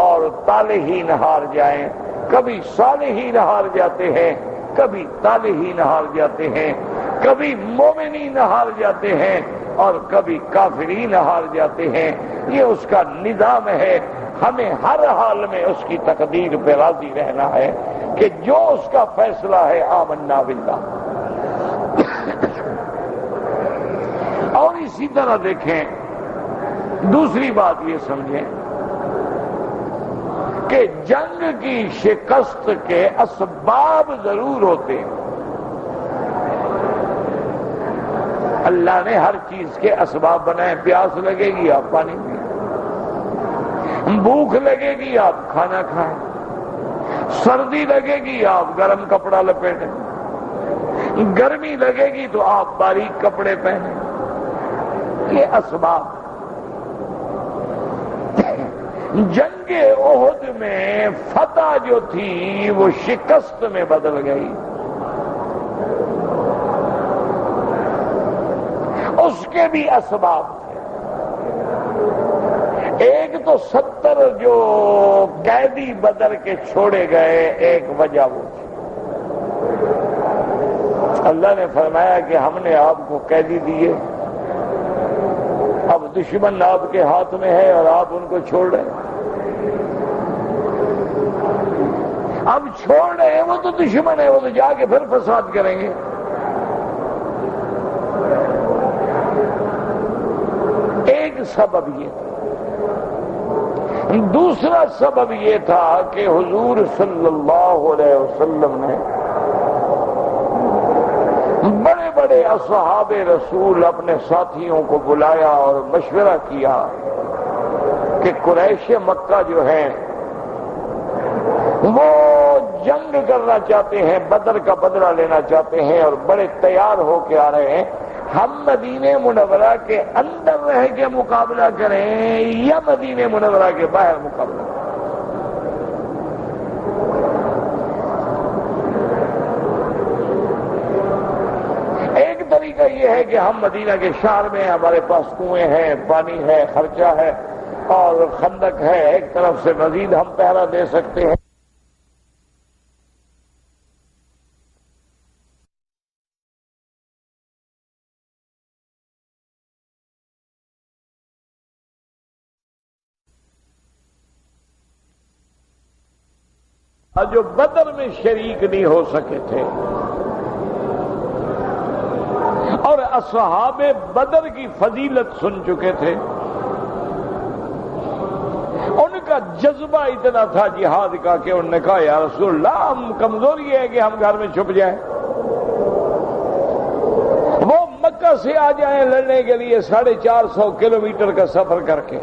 اور طالحین ہار جائیں، کبھی صالحین ہار جاتے ہیں، کبھی طالحین ہار جاتے ہیں، کبھی مومنین ہار جاتے ہیں اور کبھی کافرین ہار جاتے ہیں۔ یہ اس کا نظام ہے، ہمیں ہر حال میں اس کی تقدیر پہ راضی رہنا ہے کہ جو اس کا فیصلہ ہے آمنا باللہ۔ اور اسی طرح دیکھیں، دوسری بات یہ سمجھیں کہ جنگ کی شکست کے اسباب ضرور ہوتے ہیں، اللہ نے ہر چیز کے اسباب بنائے، پیاس لگے گی آپ پانی پئیں، بھوک لگے گی آپ کھانا کھائیں، سردی لگے گی آپ گرم کپڑا لپیٹیں، گرمی لگے گی تو آپ باریک کپڑے پہنیں، یہ اسباب۔ جنگ احد میں فتح جو تھی وہ شکست میں بدل گئی، اس کے بھی اسباب تھے۔ ایک تو 70 جو قیدی بدر کے چھوڑے گئے، ایک وجہ وہ تھی، اللہ نے فرمایا کہ ہم نے آپ کو قیدی دیے، اب دشمن آپ کے ہاتھ میں ہے اور آپ ان کو چھوڑ رہے ہیں. اب چھوڑ رہے ہیں، وہ تو دشمن ہے، وہ تو جا کے پھر فساد کریں گے. ایک سبب یہ تھا. دوسرا سبب یہ تھا کہ حضور صلی اللہ علیہ وسلم نے بڑے بڑے اصحاب رسول اپنے ساتھیوں کو بلایا اور مشورہ کیا کہ قریش مکہ جو ہیں وہ جنگ کرنا چاہتے ہیں، بدر کا بدلہ لینا چاہتے ہیں اور بڑے تیار ہو کے آ رہے ہیں. ہم مدینہ منورہ کے اندر رہ کے مقابلہ کریں یا مدینہ منورہ کے باہر مقابلہ کریں؟ ایک طریقہ یہ ہے کہ ہم مدینہ کے شہر میں، ہمارے پاس کنویں ہیں، پانی ہے، خرچہ ہے اور خندق ہے، ایک طرف سے مزید ہم پہرا دے سکتے ہیں. جو بدر میں شریک نہیں ہو سکے تھے اور اصحاب بدر کی فضیلت سن چکے تھے، ان کا جذبہ اتنا تھا جہاد کا کہ انہوں نے کہا یا رسول اللہ ہم کمزوری ہے کہ ہم گھر میں چھپ جائیں. وہ مکہ سے آ جائیں لڑنے کے لیے 450 کلومیٹر کا سفر کر کے،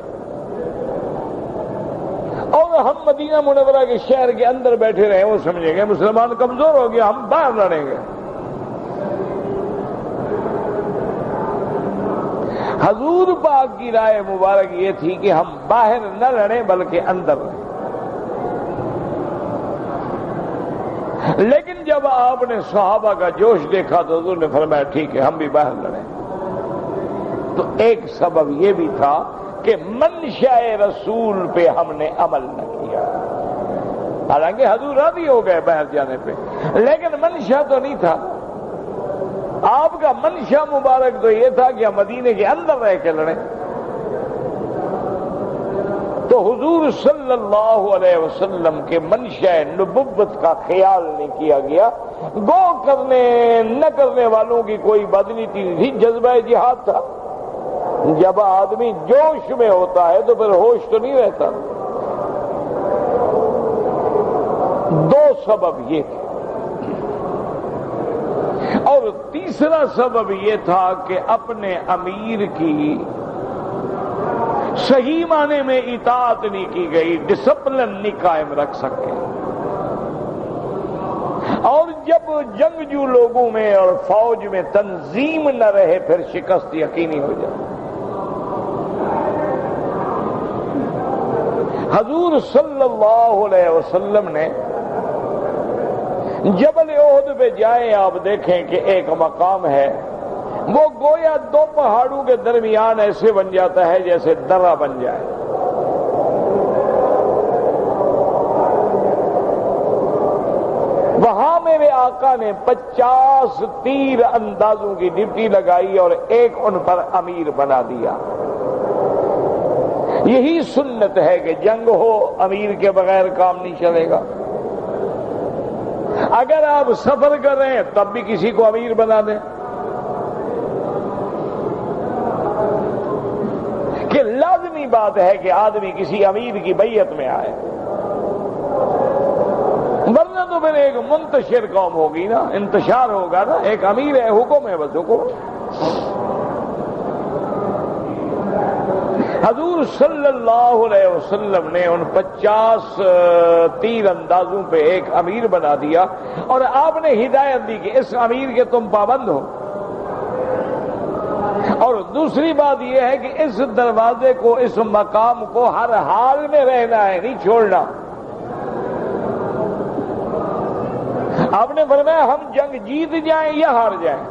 اور ہم مدینہ منورہ کے شہر کے اندر بیٹھے رہے، وہ سمجھیں گے مسلمان کمزور ہو گیا، ہم باہر لڑیں گے. حضور پاک کی رائے مبارک یہ تھی کہ ہم باہر نہ لڑیں بلکہ اندر لڑیں. لیکن جب آپ نے صحابہ کا جوش دیکھا تو حضور نے فرمایا ٹھیک ہے ہم بھی باہر لڑیں. تو ایک سبب یہ بھی تھا کہ منشاء رسول پہ ہم نے عمل نہ کیا. حالانکہ حضور راضی ہو گئے باہر جانے پہ، لیکن منشا تو نہیں تھا. آپ کا منشا مبارک تو یہ تھا کہ ہم مدینے کے اندر رہ کے لڑیں. تو حضور صلی اللہ علیہ وسلم کے منشاء نبوت کا خیال نہیں کیا گیا. گو کرنے نہ کرنے والوں کی کوئی بدنیتی نہیں تھی، جذبہ جہاد تھا. جب آدمی جوش میں ہوتا ہے تو پھر ہوش تو نہیں رہتا. دو سبب یہ تھے. اور تیسرا سبب یہ تھا کہ اپنے امیر کی صحیح معنی میں اطاعت نہیں کی گئی، ڈسپلن نہیں قائم رکھ سکے. اور جب جنگجو لوگوں میں اور فوج میں تنظیم نہ رہے پھر شکست یقینی ہو جائے. حضور صلی اللہ علیہ وسلم نے جبل احد پہ جائیں، آپ دیکھیں کہ ایک مقام ہے، وہ گویا دو پہاڑوں کے درمیان ایسے بن جاتا ہے جیسے درہ بن جائے. وہاں میرے آقا نے 50 تیر اندازوں کی ڈپٹی لگائی اور ایک ان پر امیر بنا دیا. یہی سنت ہے کہ جنگ ہو امیر کے بغیر کام نہیں چلے گا. اگر آپ سفر کر رہے ہیں تب بھی کسی کو امیر بنا دیں کہ لازمی بات ہے کہ آدمی کسی امیر کی بیعت میں آئے، ورنہ تو پھر ایک منتشر قوم ہوگی نا، انتشار ہوگا نا. ایک امیر ہے، حکم ہے، بس حکم. حضور صلی اللہ علیہ وسلم نے ان 50 تیر اندازوں پہ ایک امیر بنا دیا اور آپ نے ہدایت دی کہ اس امیر کے تم پابند ہو. اور دوسری بات یہ ہے کہ اس دروازے کو، اس مقام کو ہر حال میں رہنا ہے، نہیں چھوڑنا. آپ نے فرمایا ہم جنگ جیت جائیں یا ہار جائیں،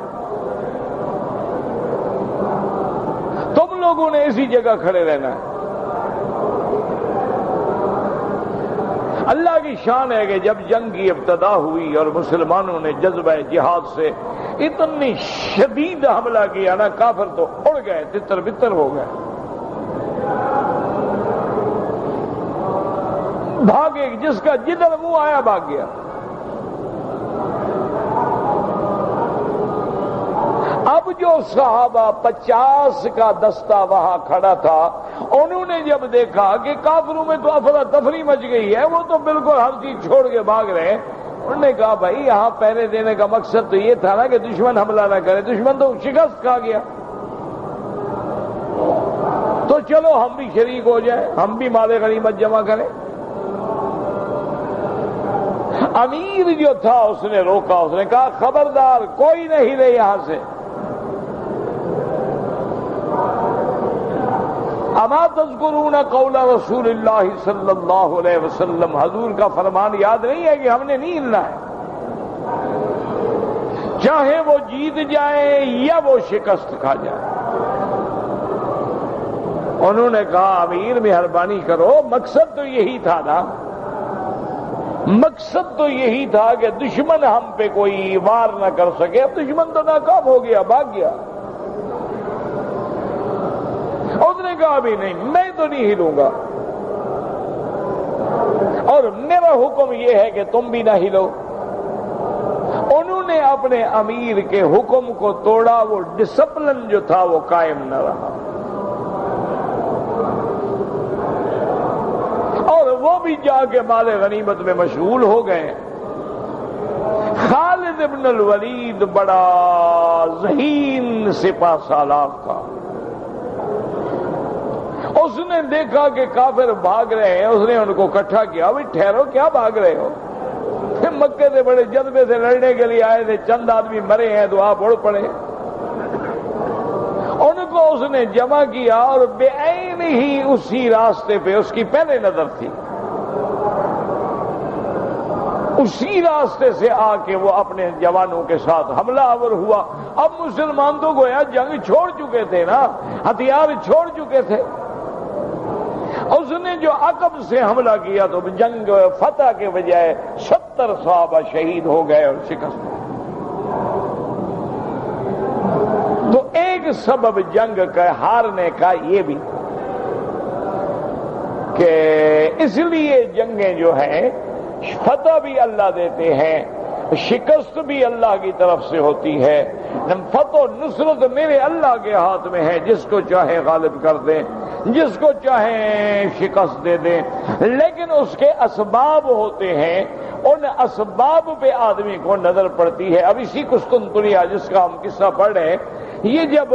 تم لوگوں نے اسی جگہ کھڑے رہنا ہے. اللہ کی شان ہے کہ جب جنگ کی ابتدا ہوئی اور مسلمانوں نے جذبہ جہاد سے اتنی شدید حملہ کیا نا، کافر تو اڑ گئے، تتر بتر ہو گئے. بھاگے، جس کا جدھر منہ آیا بھاگ گیا۔ اب جو صحابہ 50 کا دستہ وہاں کھڑا تھا، انہوں نے جب دیکھا کہ کافروں میں تو افراتفری مچ گئی ہے، وہ تو بالکل ہر چیز چھوڑ کے بھاگ رہے ہیں، انہوں نے کہا بھائی یہاں پہرے دینے کا مقصد تو یہ تھا نا کہ دشمن حملہ نہ کرے، دشمن تو شکست کھا گیا، تو چلو ہم بھی شریک ہو جائیں، ہم بھی مال غنیمت جمع کریں۔ امیر جو تھا اس نے روکا، اس نے کہا خبردار کوئی نہ ہلے یہاں سے۔ اما تذکرون قول رسول اللہ صلی اللہ علیہ وسلم، حضور کا فرمان یاد نہیں ہے کہ ہم نے نہیں ہلنا ہے، چاہے وہ جیت جائے یا وہ شکست کھا جائے۔ انہوں نے کہا امیر مہربانی کرو، مقصد تو یہی تھا نا، مقصد تو یہی تھا کہ دشمن ہم پہ کوئی وار نہ کر سکے، اب دشمن تو ناکام ہو گیا، بھاگ گیا۔ اس نے کہا بھی نہیں، میں تو نہیں ہلوں گا، اور میرا حکم یہ ہے کہ تم بھی نہ ہلو۔ انہوں نے اپنے امیر کے حکم کو توڑا، وہ ڈسپلن جو تھا وہ قائم نہ رہا، اور وہ بھی جا کے مال غنیمت میں مشغول ہو گئے۔ خالد ابن الولید بڑا ذہین سپہ سالار تھا، اس نے دیکھا کہ کافر بھاگ رہے ہیں، اس نے ان کو اکٹھا کیا، ابھی ٹھہرو کیا بھاگ رہے ہو؟ مکے سے بڑے جذبے سے لڑنے کے لیے آئے تھے، چند آدمی مرے ہیں تو آپ اڑ پڑے۔ ان کو اس نے جمع کیا اور بے عین ہی اسی راستے پہ، اس کی پہلے نظر تھی، اسی راستے سے آ کے وہ اپنے جوانوں کے ساتھ حملہ آور ہوا۔ اب مسلمان تو گویا جنگ چھوڑ چکے تھے نا، ہتھیار چھوڑ چکے تھے۔ اس نے جو عقب سے حملہ کیا تو جنگ فتح کے بجائے 70 صحابہ شہید ہو گئے اور شکست۔ تو ایک سبب جنگ کا ہارنے کا یہ بھی کہ اس لیے جنگیں جو ہیں فتح بھی اللہ دیتے ہیں، شکست بھی اللہ کی طرف سے ہوتی ہے۔ فتح و نصرت میرے اللہ کے ہاتھ میں ہے، جس کو چاہے غالب کر دیں، جس کو چاہے شکست دے دیں، لیکن اس کے اسباب ہوتے ہیں، ان اسباب پہ آدمی کو نظر پڑتی ہے۔ اب اسی قسطنطنیہ جس کا ہم قصہ پڑھ رہے ہیں، یہ جب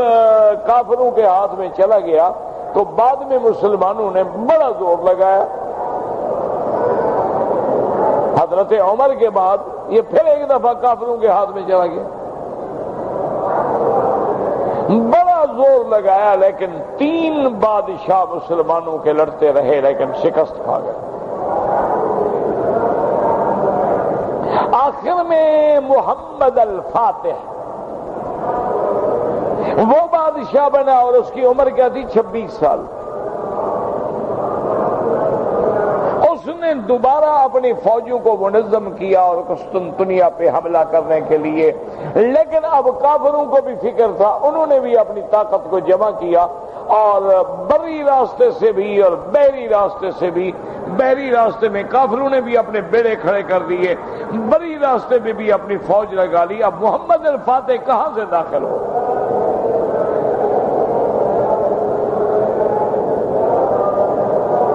کافروں کے ہاتھ میں چلا گیا تو بعد میں مسلمانوں نے بڑا زور لگایا۔ حضرت عمر کے بعد یہ پھر ایک دفعہ کافروں کے ہاتھ میں چلا گیا، بڑا زور لگایا، لیکن 3 بادشاہ مسلمانوں کے لڑتے رہے لیکن شکست کھا گئے۔ آخر میں محمد الفاتح وہ بادشاہ بنا، اور اس کی عمر کیا تھی؟ 26 سال۔ اس نے دوبارہ اپنی فوجوں کو منظم کیا اور قسطنطنیہ پہ حملہ کرنے کے لیے، لیکن اب کافروں کو بھی فکر تھا، انہوں نے بھی اپنی طاقت کو جمع کیا، اور بری راستے سے بھی اور بحری راستے سے بھی۔ بحری راستے میں کافروں نے بھی اپنے بیڑے کھڑے کر دیے، بری راستے میں بھی اپنی فوج لگا لی۔ اب محمد الفاتح کہاں سے داخل ہو؟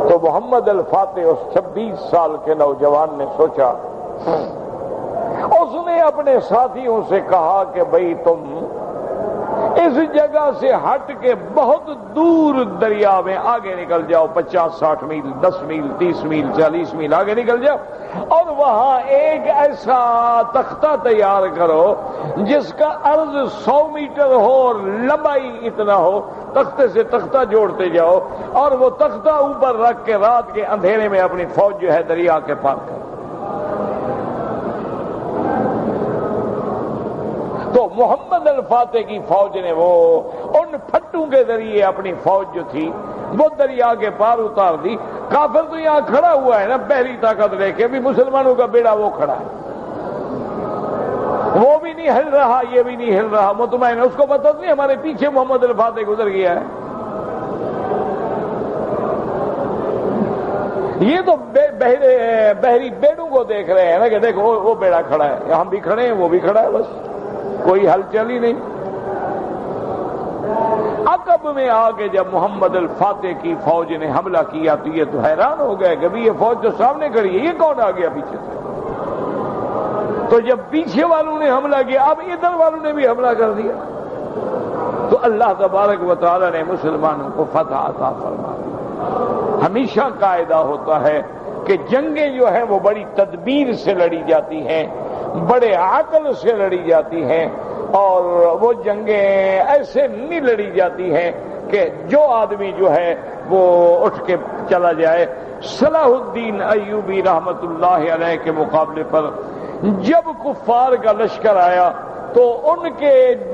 تو محمد الفاتح اس 26 سال کے نوجوان نے سوچا، اس نے اپنے ساتھیوں سے کہا کہ بھئی تم اس جگہ سے ہٹ کے بہت دور دریا میں آگے نکل جاؤ، 50-60 میل، 10 میل، 30 میل، 40 میل آگے نکل جاؤ، اور وہاں ایک ایسا تختہ تیار کرو جس کا عرض 100 میٹر ہو اور لمبائی اتنا ہو، تختے سے تختہ جوڑتے جاؤ، اور وہ تختہ اوپر رکھ کے رات کے اندھیرے میں اپنی فوج جو ہے دریا کے پار کرو۔ تو محمد الفاتح کی فوج نے وہ ان پھٹوں کے ذریعے اپنی فوج جو تھی وہ دریا کے پار اتار دی۔ کافر تو یہاں کھڑا ہوا ہے نا بحری طاقت لے کے، بھی مسلمانوں کا بیڑا وہ کھڑا ہے، وہ بھی نہیں ہل رہا، یہ بھی نہیں ہل رہا، مطمئن ہے، اس کو پتہ نہیں ہمارے پیچھے محمد الفاتح گزر گیا ہے۔ یہ تو بحری بیڑوں کو دیکھ رہے ہیں نا کہ دیکھو وہ بیڑا کھڑا ہے، ہم بھی کھڑے ہیں وہ بھی کھڑا ہے، بس کوئی ہلچل ہی نہیں۔ عقب میں آگے جب محمد الفاتح کی فوج نے حملہ کیا تو یہ تو حیران ہو گئے کہ یہ فوج تو سامنے کھڑی ہے، یہ کون آ گیا پیچھے سے؟ تو جب پیچھے والوں نے حملہ کیا اب ادھر والوں نے بھی حملہ کر دیا، تو اللہ تبارک و تعالی نے مسلمانوں کو فتح عطا فرما دی۔ ہمیشہ قاعدہ ہوتا ہے کہ جنگیں جو ہیں وہ بڑی تدبیر سے لڑی جاتی ہیں، بڑے عقل سے لڑی جاتی ہیں، اور وہ جنگیں ایسے نہیں لڑی جاتی ہیں کہ جو آدمی جو ہے وہ اٹھ کے چلا جائے۔ صلاح الدین ایوبی رحمت اللہ علیہ کے مقابلے پر جب کفار کا لشکر آیا تو ان کے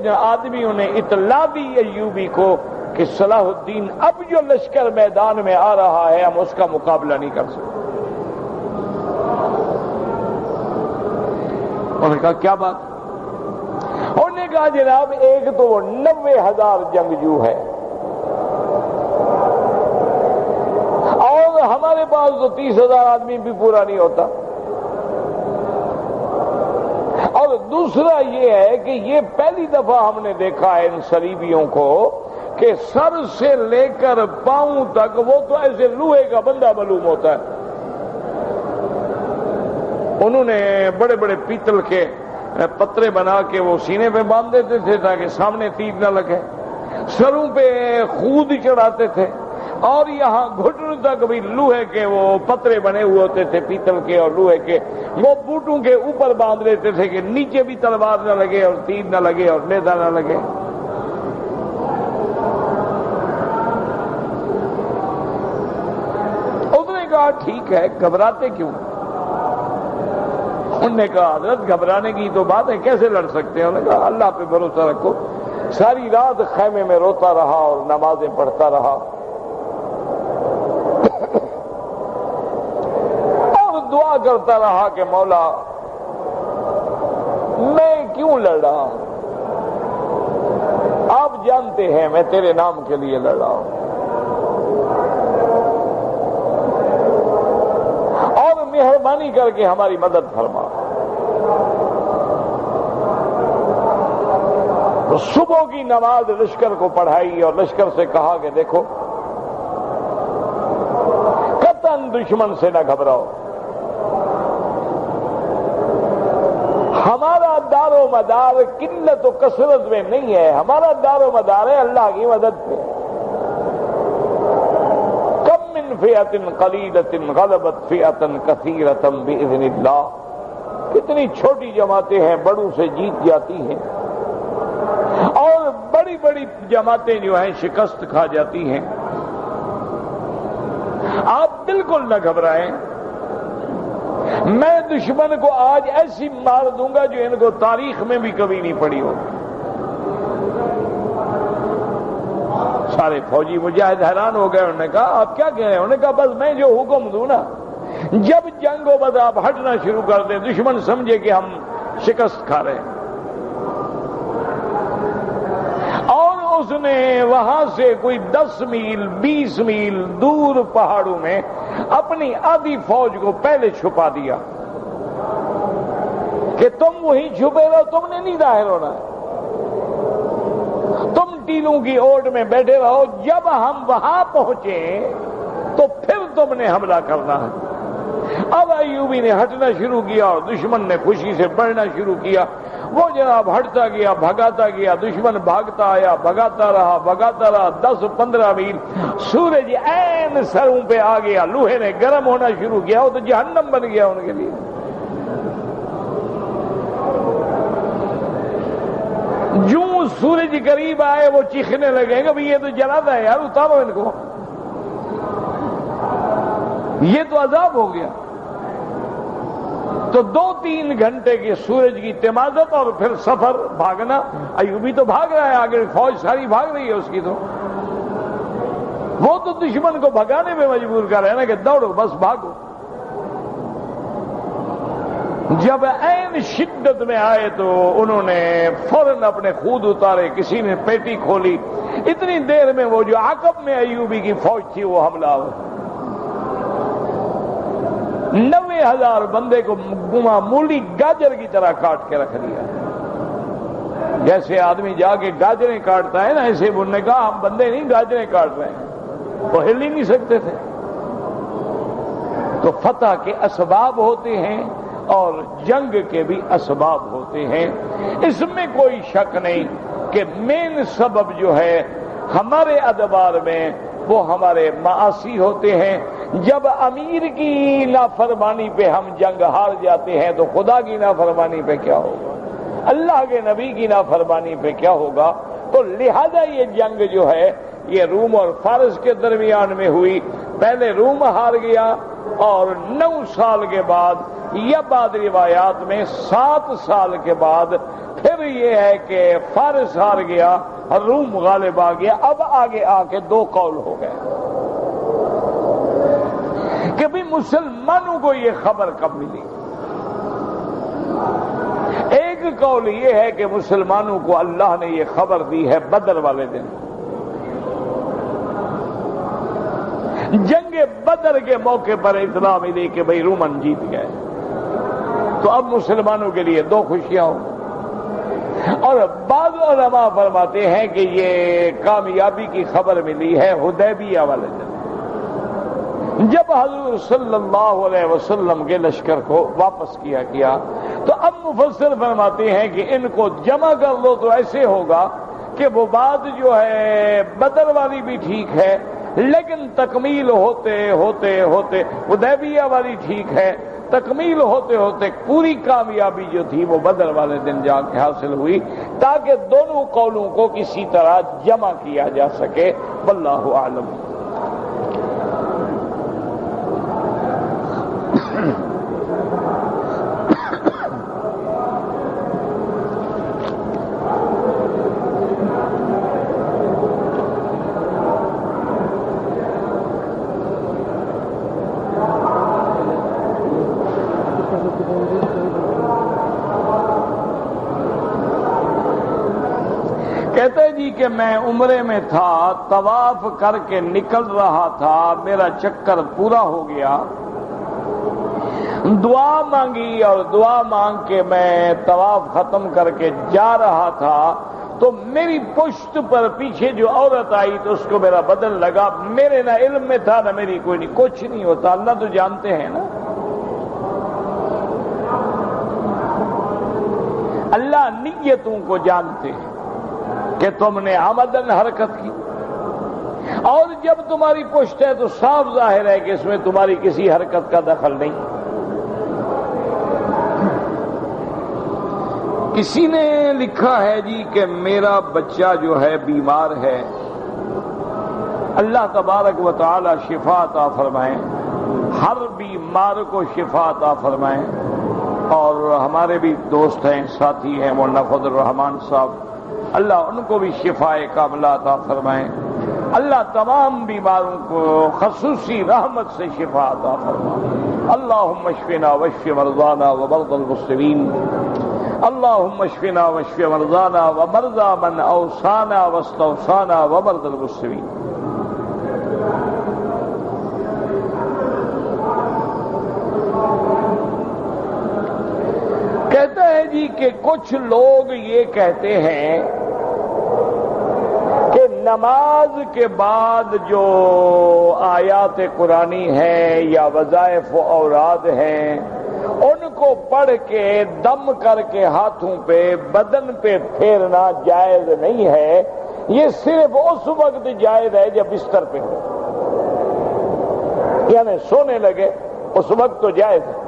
آدمیوں نے اطلاع دی ایوبی کو کہ صلاح الدین اب جو لشکر میدان میں آ رہا ہے ہم اس کا مقابلہ نہیں کر سکتے۔ انہوں نے کہا کیا بات؟ انہوں نے کہا جناب ایک تو وہ 90,000 جنگجو ہے اور ہمارے پاس تو 30,000 آدمی بھی پورا نہیں ہوتا، اور دوسرا یہ ہے کہ یہ پہلی دفعہ ہم نے دیکھا ہے ان صلیبیوں کو کہ سر سے لے کر پاؤں تک وہ تو ایسے لوہے کا بندہ معلوم ہوتا ہے۔ انہوں نے بڑے بڑے پیتل کے پترے بنا کے وہ سینے پہ باندھ دیتے تھے تاکہ سامنے تیر نہ لگے، سروں پہ خود چڑھاتے تھے، اور یہاں گھٹنوں تک بھی لوہے کے وہ پترے بنے ہوئے ہوتے تھے پیتل کے اور لوہے کے، وہ بوٹوں کے اوپر باندھ دیتے تھے کہ نیچے بھی تلوار نہ لگے اور تیر نہ لگے اور نیزہ نہ لگے۔ اس نے کہا ٹھیک ہے گھبراتے کیوں؟ انہوں نے کہا حضرت گھبرانے کی تو بات ہے، کیسے لڑ سکتے ہیں؟ انہوں نے کہا اللہ پہ بھروسہ رکھو۔ ساری رات خیمے میں روتا رہا اور نمازیں پڑھتا رہا اور دعا کرتا رہا کہ مولا میں کیوں لڑ رہا ہوں؟ آپ جانتے ہیں میں تیرے نام کے لیے لڑ رہا ہوں، اور مہربانی کر کے ہماری مدد فرما۔ تو صبح کی نماز لشکر کو پڑھائی اور لشکر سے کہا کہ دیکھو قطعاً دشمن سے نہ گھبراؤ، ہمارا دار و مدار قلت و کثرت میں نہیں ہے، ہمارا دار و مدار ہے اللہ کی مدد پہ۔ کم من فئۃ قلیلۃ غلبت فئۃ کثیرۃ باذن اللہ، کتنی چھوٹی جماعتیں ہیں بڑوں سے جیت جاتی ہیں، اور بڑی بڑی جماعتیں جو ہیں شکست کھا جاتی ہیں۔ آپ بالکل نہ گھبرائیں، میں دشمن کو آج ایسی مار دوں گا جو ان کو تاریخ میں بھی کبھی نہیں پڑی ہو۔ سارے فوجی مجاہد حیران ہو گئے، انہوں نے کہا آپ کیا کہہ رہے ہیں؟ انہوں نے کہا بس میں جو حکم دوں نا، جب جنگ ہو بس آپ ہٹنا شروع کر دیں، دشمن سمجھے کہ ہم شکست کھا رہے ہیں۔ اور اس نے وہاں سے کوئی 10 میل 20 میل دور پہاڑوں میں اپنی آدھی فوج کو پہلے چھپا دیا کہ تم وہیں چھپے رہو، تم نے نہیں ظاہر ہونا، تم ٹیلوں کی اوٹ میں بیٹھے رہو، جب ہم وہاں پہنچے تو پھر تم نے حملہ کرنا ہے۔ اب ایوبی نے ہٹنا شروع کیا اور دشمن نے خوشی سے بڑھنا شروع کیا۔ وہ جناب ہٹتا گیا، بھگاتا گیا، دشمن بھاگتا آیا، بھگاتا رہا 10-15 میل، سورج عین سروں پہ آ گیا، لوہے نے گرم ہونا شروع کیا، وہ تو جہنم بن گیا ان کے لیے۔ جو سورج قریب آئے وہ چیخنے لگے گا بھی یہ تو جلاتا ہے یار، اتارو ان کو، یہ تو عذاب ہو گیا۔ تو 2-3 گھنٹے کی سورج کی تمازت اور پھر سفر، بھاگنا، ایوبی تو بھاگ رہا ہے، آگے فوج ساری بھاگ رہی ہے اس کی، تو وہ تو دشمن کو بھگانے میں مجبور کر رہے ہیں نا کہ دوڑو بس بھاگو۔ جب عین شدت میں آئے تو انہوں نے فوراً اپنے خود اتارے، کسی نے پیٹی کھولی، اتنی دیر میں وہ جو عقب میں ایوبی کی فوج تھی وہ حملہ ہوا۔ 90,000 بندے کو معمولی گاجر کی طرح کاٹ کے رکھ دیا. جیسے آدمی جا کے گاجریں کاٹتا ہے نا، ایسے انہوں نے کہا ہم بندے نہیں گاجریں کاٹ رہے ہیں. وہ ہل ہی نہیں سکتے تھے. تو فتح کے اسباب ہوتے ہیں اور جنگ کے بھی اسباب ہوتے ہیں. اس میں کوئی شک نہیں کہ مین سبب جو ہے ہمارے ادوار میں وہ ہمارے معاصی ہوتے ہیں. جب امیر کی نافرمانی پہ ہم جنگ ہار جاتے ہیں تو خدا کی نافرمانی پہ کیا ہوگا، اللہ کے نبی کی نافرمانی پہ کیا ہوگا. تو لہذا یہ جنگ جو ہے یہ روم اور فارس کے درمیان میں ہوئی. پہلے روم ہار گیا اور 9 سال کے بعد یا بعد روایات میں 7 سال کے بعد پھر یہ ہے کہ فارس ہار گیا اور روم غالب آ گیا. اب آگے آ کے 2 قول ہو گئے کہ بھی مسلمانوں کو یہ خبر کب ملی. ایک قول یہ ہے کہ مسلمانوں کو اللہ نے یہ خبر دی ہے بدر والے دن. جنگ بدر کے موقع پر اطلاع ملی کہ بھئی رومن جیت گئے. تو اب مسلمانوں کے لیے 2 خوشیاں ہوں. اور بعض علماء فرماتے ہیں کہ یہ کامیابی کی خبر ملی ہے حدیبیہ والے دن، جب حضور صلی اللہ علیہ وسلم کے لشکر کو واپس کیا گیا. تو اب مفسر فرماتے ہیں کہ ان کو جمع کر لو تو ایسے ہوگا کہ وہ بات جو ہے بدر والی بھی ٹھیک ہے لیکن تکمیل ہوتے ہوتے ہوتے حدیبیہ والی ٹھیک ہے، تکمیل ہوتے ہوتے پوری کامیابی جو تھی وہ بدر والے دن جا کے حاصل ہوئی، تاکہ دونوں قولوں کو کسی طرح جمع کیا جا سکے. واللہ اعلم. کہتے جی کہ میں عمرے میں تھا، طواف کر کے نکل رہا تھا، میرا چکر پورا ہو گیا، دعا مانگی اور دعا مانگ کے میں طواف ختم کر کے جا رہا تھا تو میری پشت پر پیچھے جو عورت آئی تو اس کو میرا بدن لگا. میرے نہ علم میں تھا نہ میری کوئی نہیں، کچھ نہیں ہوتا، اللہ تو جانتے ہیں نا. اللہ نیتوں کو جانتے ہیں کہ تم نے عمدن حرکت کی، اور جب تمہاری پشت ہے تو صاف ظاہر ہے کہ اس میں تمہاری کسی حرکت کا دخل نہیں. کسی نے لکھا ہے جی کہ میرا بچہ جو ہے بیمار ہے، اللہ تبارک و تعالی شفا عطا فرمائیں، ہر بیمار کو شفا عطا فرمائیں. اور ہمارے بھی دوست ہیں، ساتھی ہیں مولانا فضل الرحمان صاحب، اللہ ان کو بھی شفاء کاملہ عطا فرمائیں. اللہ تمام بیماروں کو خصوصی رحمت سے شفا عطا فرمائیں. اللہم اشفنا واشف مرضانا ومرضى المسلمین، اللہم اشفنا واشف مرضانا ومرضى من اوصانا واستوصانا ومرضى المسلمین. کہتا ہے جی کہ کچھ لوگ یہ کہتے ہیں کہ نماز کے بعد جو آیات قرآنی ہیں یا وظائف و اوراد ہیں ان کو پڑھ کے دم کر کے ہاتھوں پہ بدن پہ پھیرنا جائز نہیں ہے. یہ صرف اس وقت جائز ہے جب بستر پہ ہو، یعنی سونے لگے اس وقت تو جائز ہے.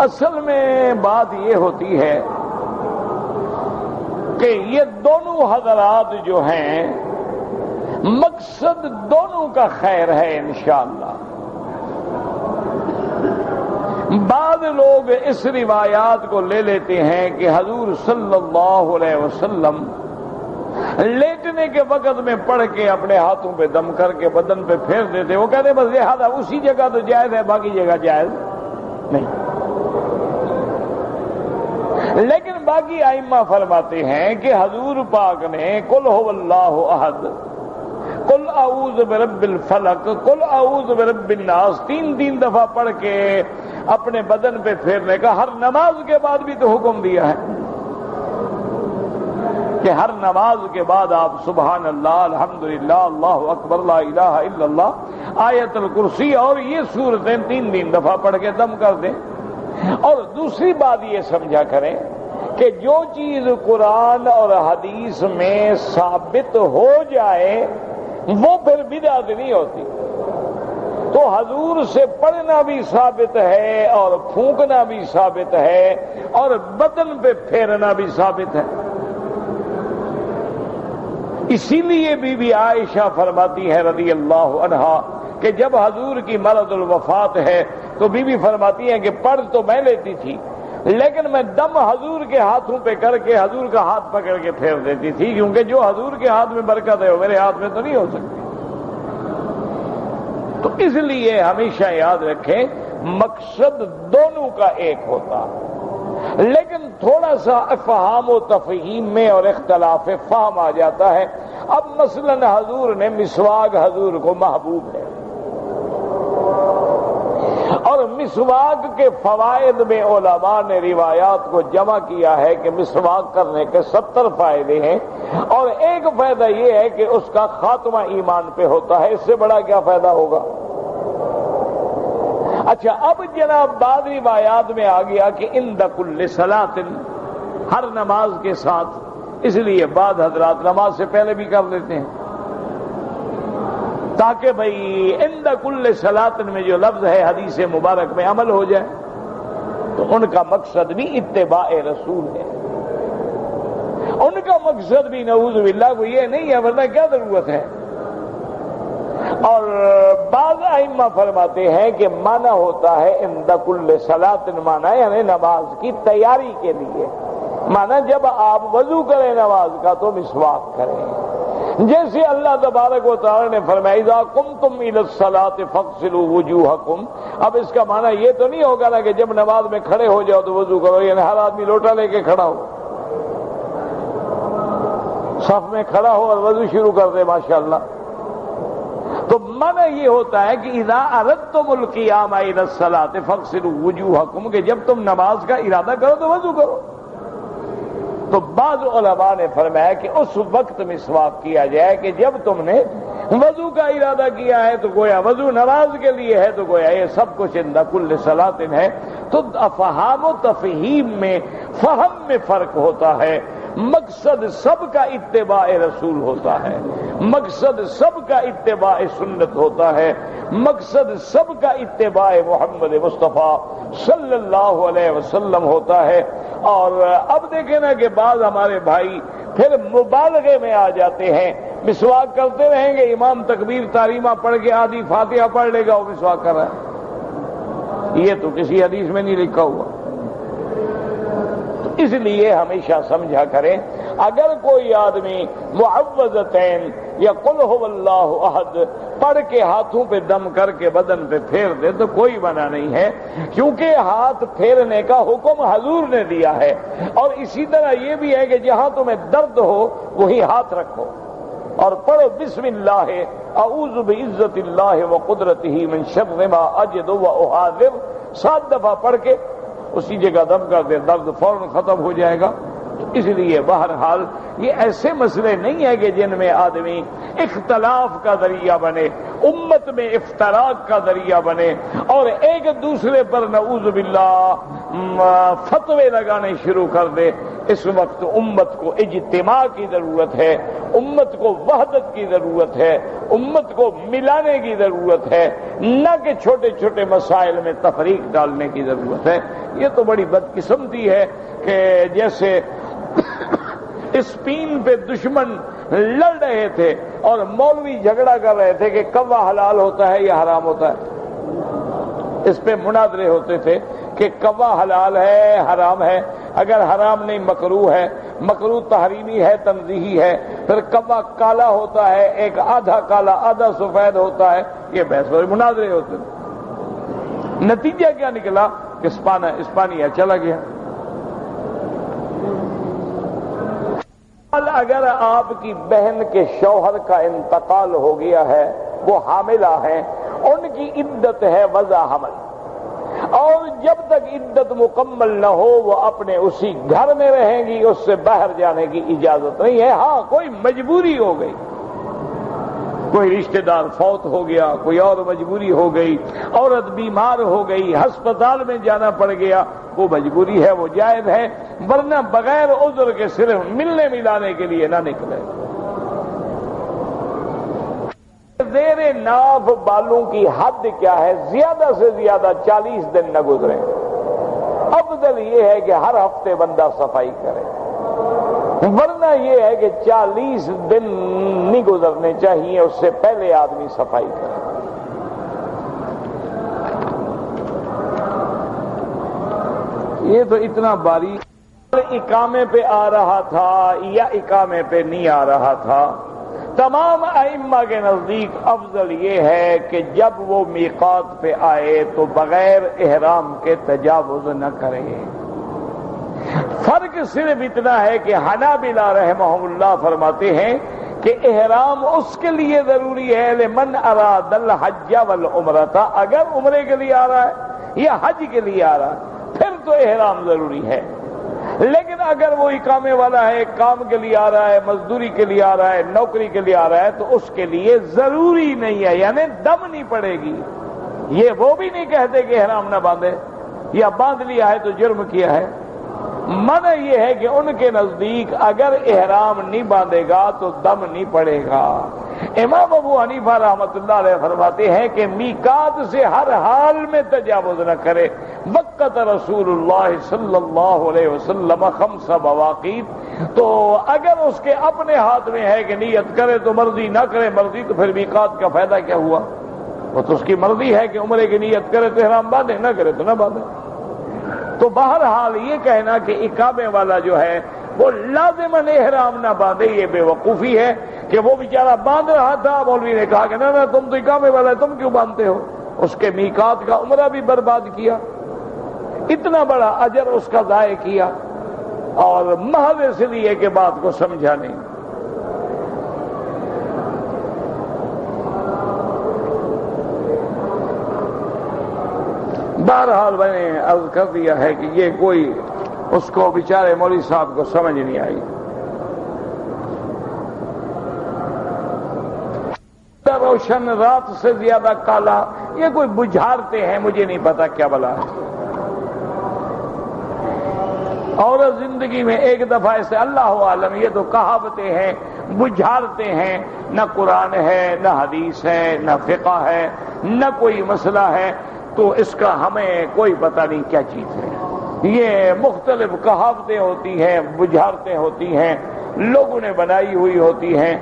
اصل میں بات یہ ہوتی ہے کہ یہ دونوں حضرات جو ہیں مقصد دونوں کا خیر ہے انشاءاللہ. بعض لوگ اس روایات کو لے لیتے ہیں کہ حضور صلی اللہ علیہ وسلم لیٹنے کے وقت میں پڑھ کے اپنے ہاتھوں پہ دم کر کے بدن پہ پھیر دیتے. وہ کہتے ہیں بس لہذا اسی جگہ تو جائز ہے، باقی جگہ جائز نہیں. لیکن باقی ائمہ فرماتے ہیں کہ حضور پاک نے قل هو اللہ احد، قل اعوذ برب الفلق، قل اعوذ برب الناس 3 دفعہ پڑھ کے اپنے بدن پہ پھیرنے کا ہر نماز کے بعد بھی تو حکم دیا ہے کہ ہر نماز کے بعد آپ سبحان اللہ، الحمدللہ، اللہ اکبر، لا الہ الا اللہ، آیت الکرسی اور یہ سورتیں 3 دفعہ پڑھ کے دم کر دیں۔ اور دوسری بات یہ سمجھا کریں کہ جو چیز قرآن اور حدیث میں ثابت ہو جائے وہ پھر بدعت نہیں ہوتی۔ تو حضور سے پڑھنا بھی ثابت ہے اور پھونکنا بھی ثابت ہے اور بدن پہ پھیرنا بھی ثابت ہے۔ اسی لیے بی بی عائشہ فرماتی ہے رضی اللہ عنہا کہ جب حضور کی مرض الوفات ہے تو بی بی فرماتی ہیں کہ پڑھ تو میں لیتی تھی لیکن میں دم حضور کے ہاتھوں پہ کر کے حضور کا ہاتھ پکڑ کے پھیر دیتی تھی، کیونکہ جو حضور کے ہاتھ میں برکت ہے وہ میرے ہاتھ میں تو نہیں ہو سکتی۔ تو اس لیے ہمیشہ یاد رکھیں مقصد دونوں کا ایک ہوتا، لیکن تھوڑا سا افہام و تفہیم میں اور اختلاف فہم آ جاتا ہے۔ اب مثلا حضور نے مسواک حضور کو محبوب ہے، اور مسواک کے فوائد میں علماء نے روایات کو جمع کیا ہے کہ مسواک کرنے کے 70 فائدے ہیں، اور ایک فائدہ یہ ہے کہ اس کا خاتمہ ایمان پہ ہوتا ہے۔ اس سے بڑا کیا فائدہ ہوگا؟ اچھا، اب جناب بعض روایات میں آ گیا کہ عند کل صلاۃ، ہر نماز کے ساتھ، اس لیے بعض حضرات نماز سے پہلے بھی کر لیتے ہیں تاکہ بھئی عند کل صلاۃ میں جو لفظ ہے حدیث مبارک میں عمل ہو جائے۔ تو ان کا مقصد بھی اتباع رسول ہے، ان کا مقصد بھی نعوذ باللہ کو یہ نہیں ہے، ورنہ کیا ضرورت ہے۔ اور بعض ائمہ فرماتے ہیں کہ معنی ہوتا ہے عند کل صلاۃ، معنی یعنی نماز کی تیاری کے لیے، معنی جب آپ وضو کریں نماز کا تو مسواک کریں، جیسے اللہ تبارک و تعالی نے فرمایا اذا قمتم الی الصلاۃ فاغسلوا وجوہکم۔ اب اس کا معنی یہ تو نہیں ہوگا نا کہ جب نماز میں کھڑے ہو جاؤ تو وضو کرو، یعنی ہر آدمی لوٹا لے کے کھڑا ہو، صف میں کھڑا ہو اور وضو شروع کر دے ماشاءاللہ۔ تو معنی یہ ہوتا ہے کہ اذا اردتم القیام الی الصلاۃ فاغسلوا وجوہکم، کہ جب تم نماز کا ارادہ کرو تو وضو کرو۔ تو بعض علماء نے فرمایا کہ اس وقت مسواک کیا جائے کہ جب تم نے وضو کا ارادہ کیا ہے، تو گویا وضو نماز کے لیے ہے، تو گویا یہ سب کچھ عند کل صلاۃ ہے۔ تو افہام و تفہیم میں، فہم میں فرق ہوتا ہے، مقصد سب کا اتباع رسول ہوتا ہے، مقصد سب کا اتباع سنت ہوتا ہے، مقصد سب کا اتباع محمد مصطفیٰ صلی اللہ علیہ وسلم ہوتا ہے۔ اور اب دیکھیں نا کہ بعض ہمارے بھائی پھر مبالغے میں آ جاتے ہیں، مسواک کرتے رہیں گے، امام تکبیر تحریمہ پڑھ کے آدھی فاتحہ پڑھ لے گا، وہ مسواک کر رہا ہے، یہ تو کسی حدیث میں نہیں لکھا ہوا۔ اس لیے ہمیشہ سمجھا کریں اگر کوئی آدمی معوذتین یا قل هو اللہ احد پڑھ کے ہاتھوں پہ دم کر کے بدن پہ پھیر دے تو کوئی منع نہیں ہے، کیونکہ ہاتھ پھیرنے کا حکم حضور نے دیا ہے۔ اور اسی طرح یہ بھی ہے کہ جہاں تمہیں درد ہو وہی ہاتھ رکھو اور پڑھو بسم اللہ اعوذ بعزت اللہ وقدرتہ من شر ما اجد واحاذر، 7 دفعہ پڑھ کے اسی جگہ دم کر دے، درد فوراً ختم ہو جائے گا۔ اس لیے بہرحال یہ ایسے مسئلے نہیں ہیں کہ جن میں آدمی اختلاف کا ذریعہ بنے، امت میں افتراق کا ذریعہ بنے اور ایک دوسرے پر نعوذ باللہ فتوے لگانے شروع کر دے۔ اس وقت امت کو اجتماع کی ضرورت ہے، امت کو وحدت کی ضرورت ہے، امت کو ملانے کی ضرورت ہے، نہ کہ چھوٹے چھوٹے مسائل میں تفریق ڈالنے کی ضرورت ہے۔ یہ تو بڑی بدقسمتی ہے کہ جیسے اسپین پہ دشمن لڑ رہے تھے اور مولوی جھگڑا کر رہے تھے کہ کوا حلال ہوتا ہے یا حرام ہوتا ہے، اس پہ مناظرے ہوتے تھے کہ کوا حلال ہے حرام ہے، اگر حرام نہیں مکروہ ہے، مکروہ تحریمی ہے تنزیہی ہے، پھر کوا کالا ہوتا ہے، ایک آدھا کالا آدھا سفید ہوتا ہے، یہ بحث اور مناظرے ہوتے تھے۔ نتیجہ کیا نکلا کہ اسپانیہ چلا گیا۔ اگر آپ کی بہن کے شوہر کا انتقال ہو گیا ہے، وہ حاملہ ہیں، ان کی عدت ہے وضع حمل، اور جب تک عدت مکمل نہ ہو وہ اپنے اسی گھر میں رہیں گی، اس سے باہر جانے کی اجازت نہیں ہے۔ ہاں کوئی مجبوری ہو گئی، کوئی رشتہ دار فوت ہو گیا، کوئی اور مجبوری ہو گئی، عورت بیمار ہو گئی، ہسپتال میں جانا پڑ گیا، وہ مجبوری ہے، وہ جائز ہے، ورنہ بغیر عذر کے صرف ملنے ملانے کے لیے نہ نکلے۔ زیر ناف بالوں کی حد کیا ہے؟ زیادہ سے زیادہ 40 دن نہ گزریں۔ افضل یہ ہے کہ ہر ہفتے بندہ صفائی کرے، ورنہ یہ ہے کہ 40 دن نہیں گزرنے چاہیے، اس سے پہلے آدمی صفائی کرے۔ یہ تو اتنا باریک اقامے پہ آ رہا تھا یا اقامے پہ نہیں آ رہا تھا، تمام ائمہ کے نزدیک افضل یہ ہے کہ جب وہ میقات پہ آئے تو بغیر احرام کے تجاوز نہ کرے۔ فرق صرف اتنا ہے کہ حنابلہ رحمہم اللہ فرماتے ہیں کہ احرام اس کے لیے ضروری ہے لمن اراد الحج والعمرۃ، اگر عمرے کے لیے آ رہا ہے یا حج کے لیے آ رہا ہے پھر تو احرام ضروری ہے، لیکن اگر وہ اقامے والا ہے، کام کے لیے آ رہا ہے، مزدوری کے لیے آ رہا ہے، نوکری کے لیے آ رہا ہے، تو اس کے لیے ضروری نہیں ہے، یعنی دم نہیں پڑے گی۔ یہ وہ بھی نہیں کہتے کہ احرام نہ باندھے، یا باندھ لیا ہے تو جرم کیا ہے۔ منع یہ ہے کہ ان کے نزدیک اگر احرام نہیں باندھے گا تو دم نہیں پڑے گا۔ امام ابو حنیفہ رحمۃ اللہ علیہ فرماتے ہیں کہ میقات سے ہر حال میں تجاوز نہ کرے۔ وقت رسول اللہ صلی اللہ علیہ وسلم 5 مواقیت، تو اگر اس کے اپنے ہاتھ میں ہے کہ نیت کرے تو مرضی، نہ کرے مرضی، تو پھر میقات کا فائدہ کیا ہوا؟ وہ تو اس کی مرضی ہے کہ عمرے کی نیت کرے تو احرام باندھے، نہ کرے تو نہ باندھے۔ تو بہرحال یہ کہنا کہ اقامے والا جو ہے وہ لازماً احرام نہ باندھے، یہ بے وقوفی ہے کہ وہ بیچارہ باندھ رہا تھا، مولوی نے کہا کہ نہ تم تو اقامے والا ہے، تم کیوں باندھتے ہو؟ اس کے میقات کا عمرہ بھی برباد کیا، اتنا بڑا اجر اس کا ضائع کیا، اور محض اس لیے کہ بات کو سمجھا نہیں۔ بہرحال میں نے عرض کر دیا ہے کہ یہ کوئی اس کو بیچارے مولوی صاحب کو سمجھ نہیں آئی۔ روشن رات سے زیادہ کالا، یہ کوئی بجھارتے ہیں، مجھے نہیں پتا کیا بلا ہے۔ اور زندگی میں ایک دفعہ سے اللہ عالم، یہ تو کہاوتیں ہیں، بجھارتے ہیں، نہ قرآن ہے، نہ حدیث ہے، نہ فقہ ہے، نہ کوئی مسئلہ ہے، تو اس کا ہمیں کوئی پتہ نہیں کیا چیز ہے۔ یہ مختلف کہاوتیں ہوتی ہیں، بجھارتیں ہوتی ہیں، لوگوں نے بنائی ہوئی ہوتی ہیں،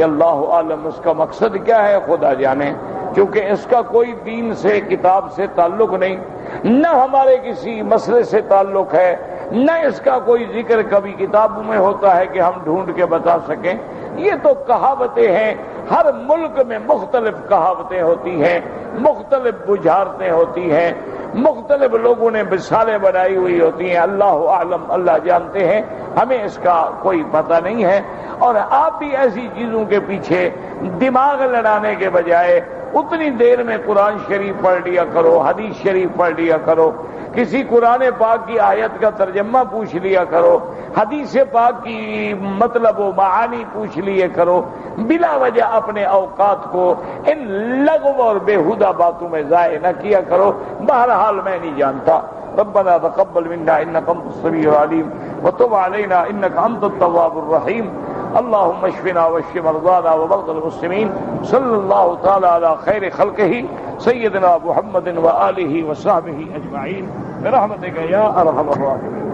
اللہ عالم اس کا مقصد کیا ہے خدا جانے، کیونکہ اس کا کوئی دین سے، کتاب سے تعلق نہیں، نہ ہمارے کسی مسئلے سے تعلق ہے، نہ اس کا کوئی ذکر کبھی کتابوں میں ہوتا ہے کہ ہم ڈھونڈ کے بتا سکیں۔ یہ تو کہاوتیں ہیں، ہر ملک میں مختلف کہاوتیں ہوتی ہیں، مختلف بجھارتیں ہوتی ہیں، مختلف لوگوں نے مثالیں بنائی ہوئی ہوتی ہیں، اللہ اعلم، اللہ جانتے ہیں، ہمیں اس کا کوئی پتہ نہیں ہے۔ اور آپ بھی ایسی چیزوں کے پیچھے دماغ لڑانے کے بجائے اتنی دیر میں قرآن شریف پڑھ لیا کرو، حدیث شریف پڑھ لیا کرو، کسی قرآن پاک کی آیت کا ترجمہ پوچھ لیا کرو، حدیث پاک کی مطلب و معانی پوچھ لیے کرو، بلا وجہ اپنے اوقات کو ان لغو اور بیہودہ باتوں میں ضائع نہ کیا کرو۔ بہرحال میں نہیں جانتا۔ ربنا تقبل منا انك انت السميع العليم وتب علينا انك انت التواب الرحيم اللهم اشفنا واشف مرضانا ومرضى المسلمين صلى الله تعالى على خير خلقه سيدنا محمد وآله وصحبه اجمعين برحمتك يا ارحم الراحمين۔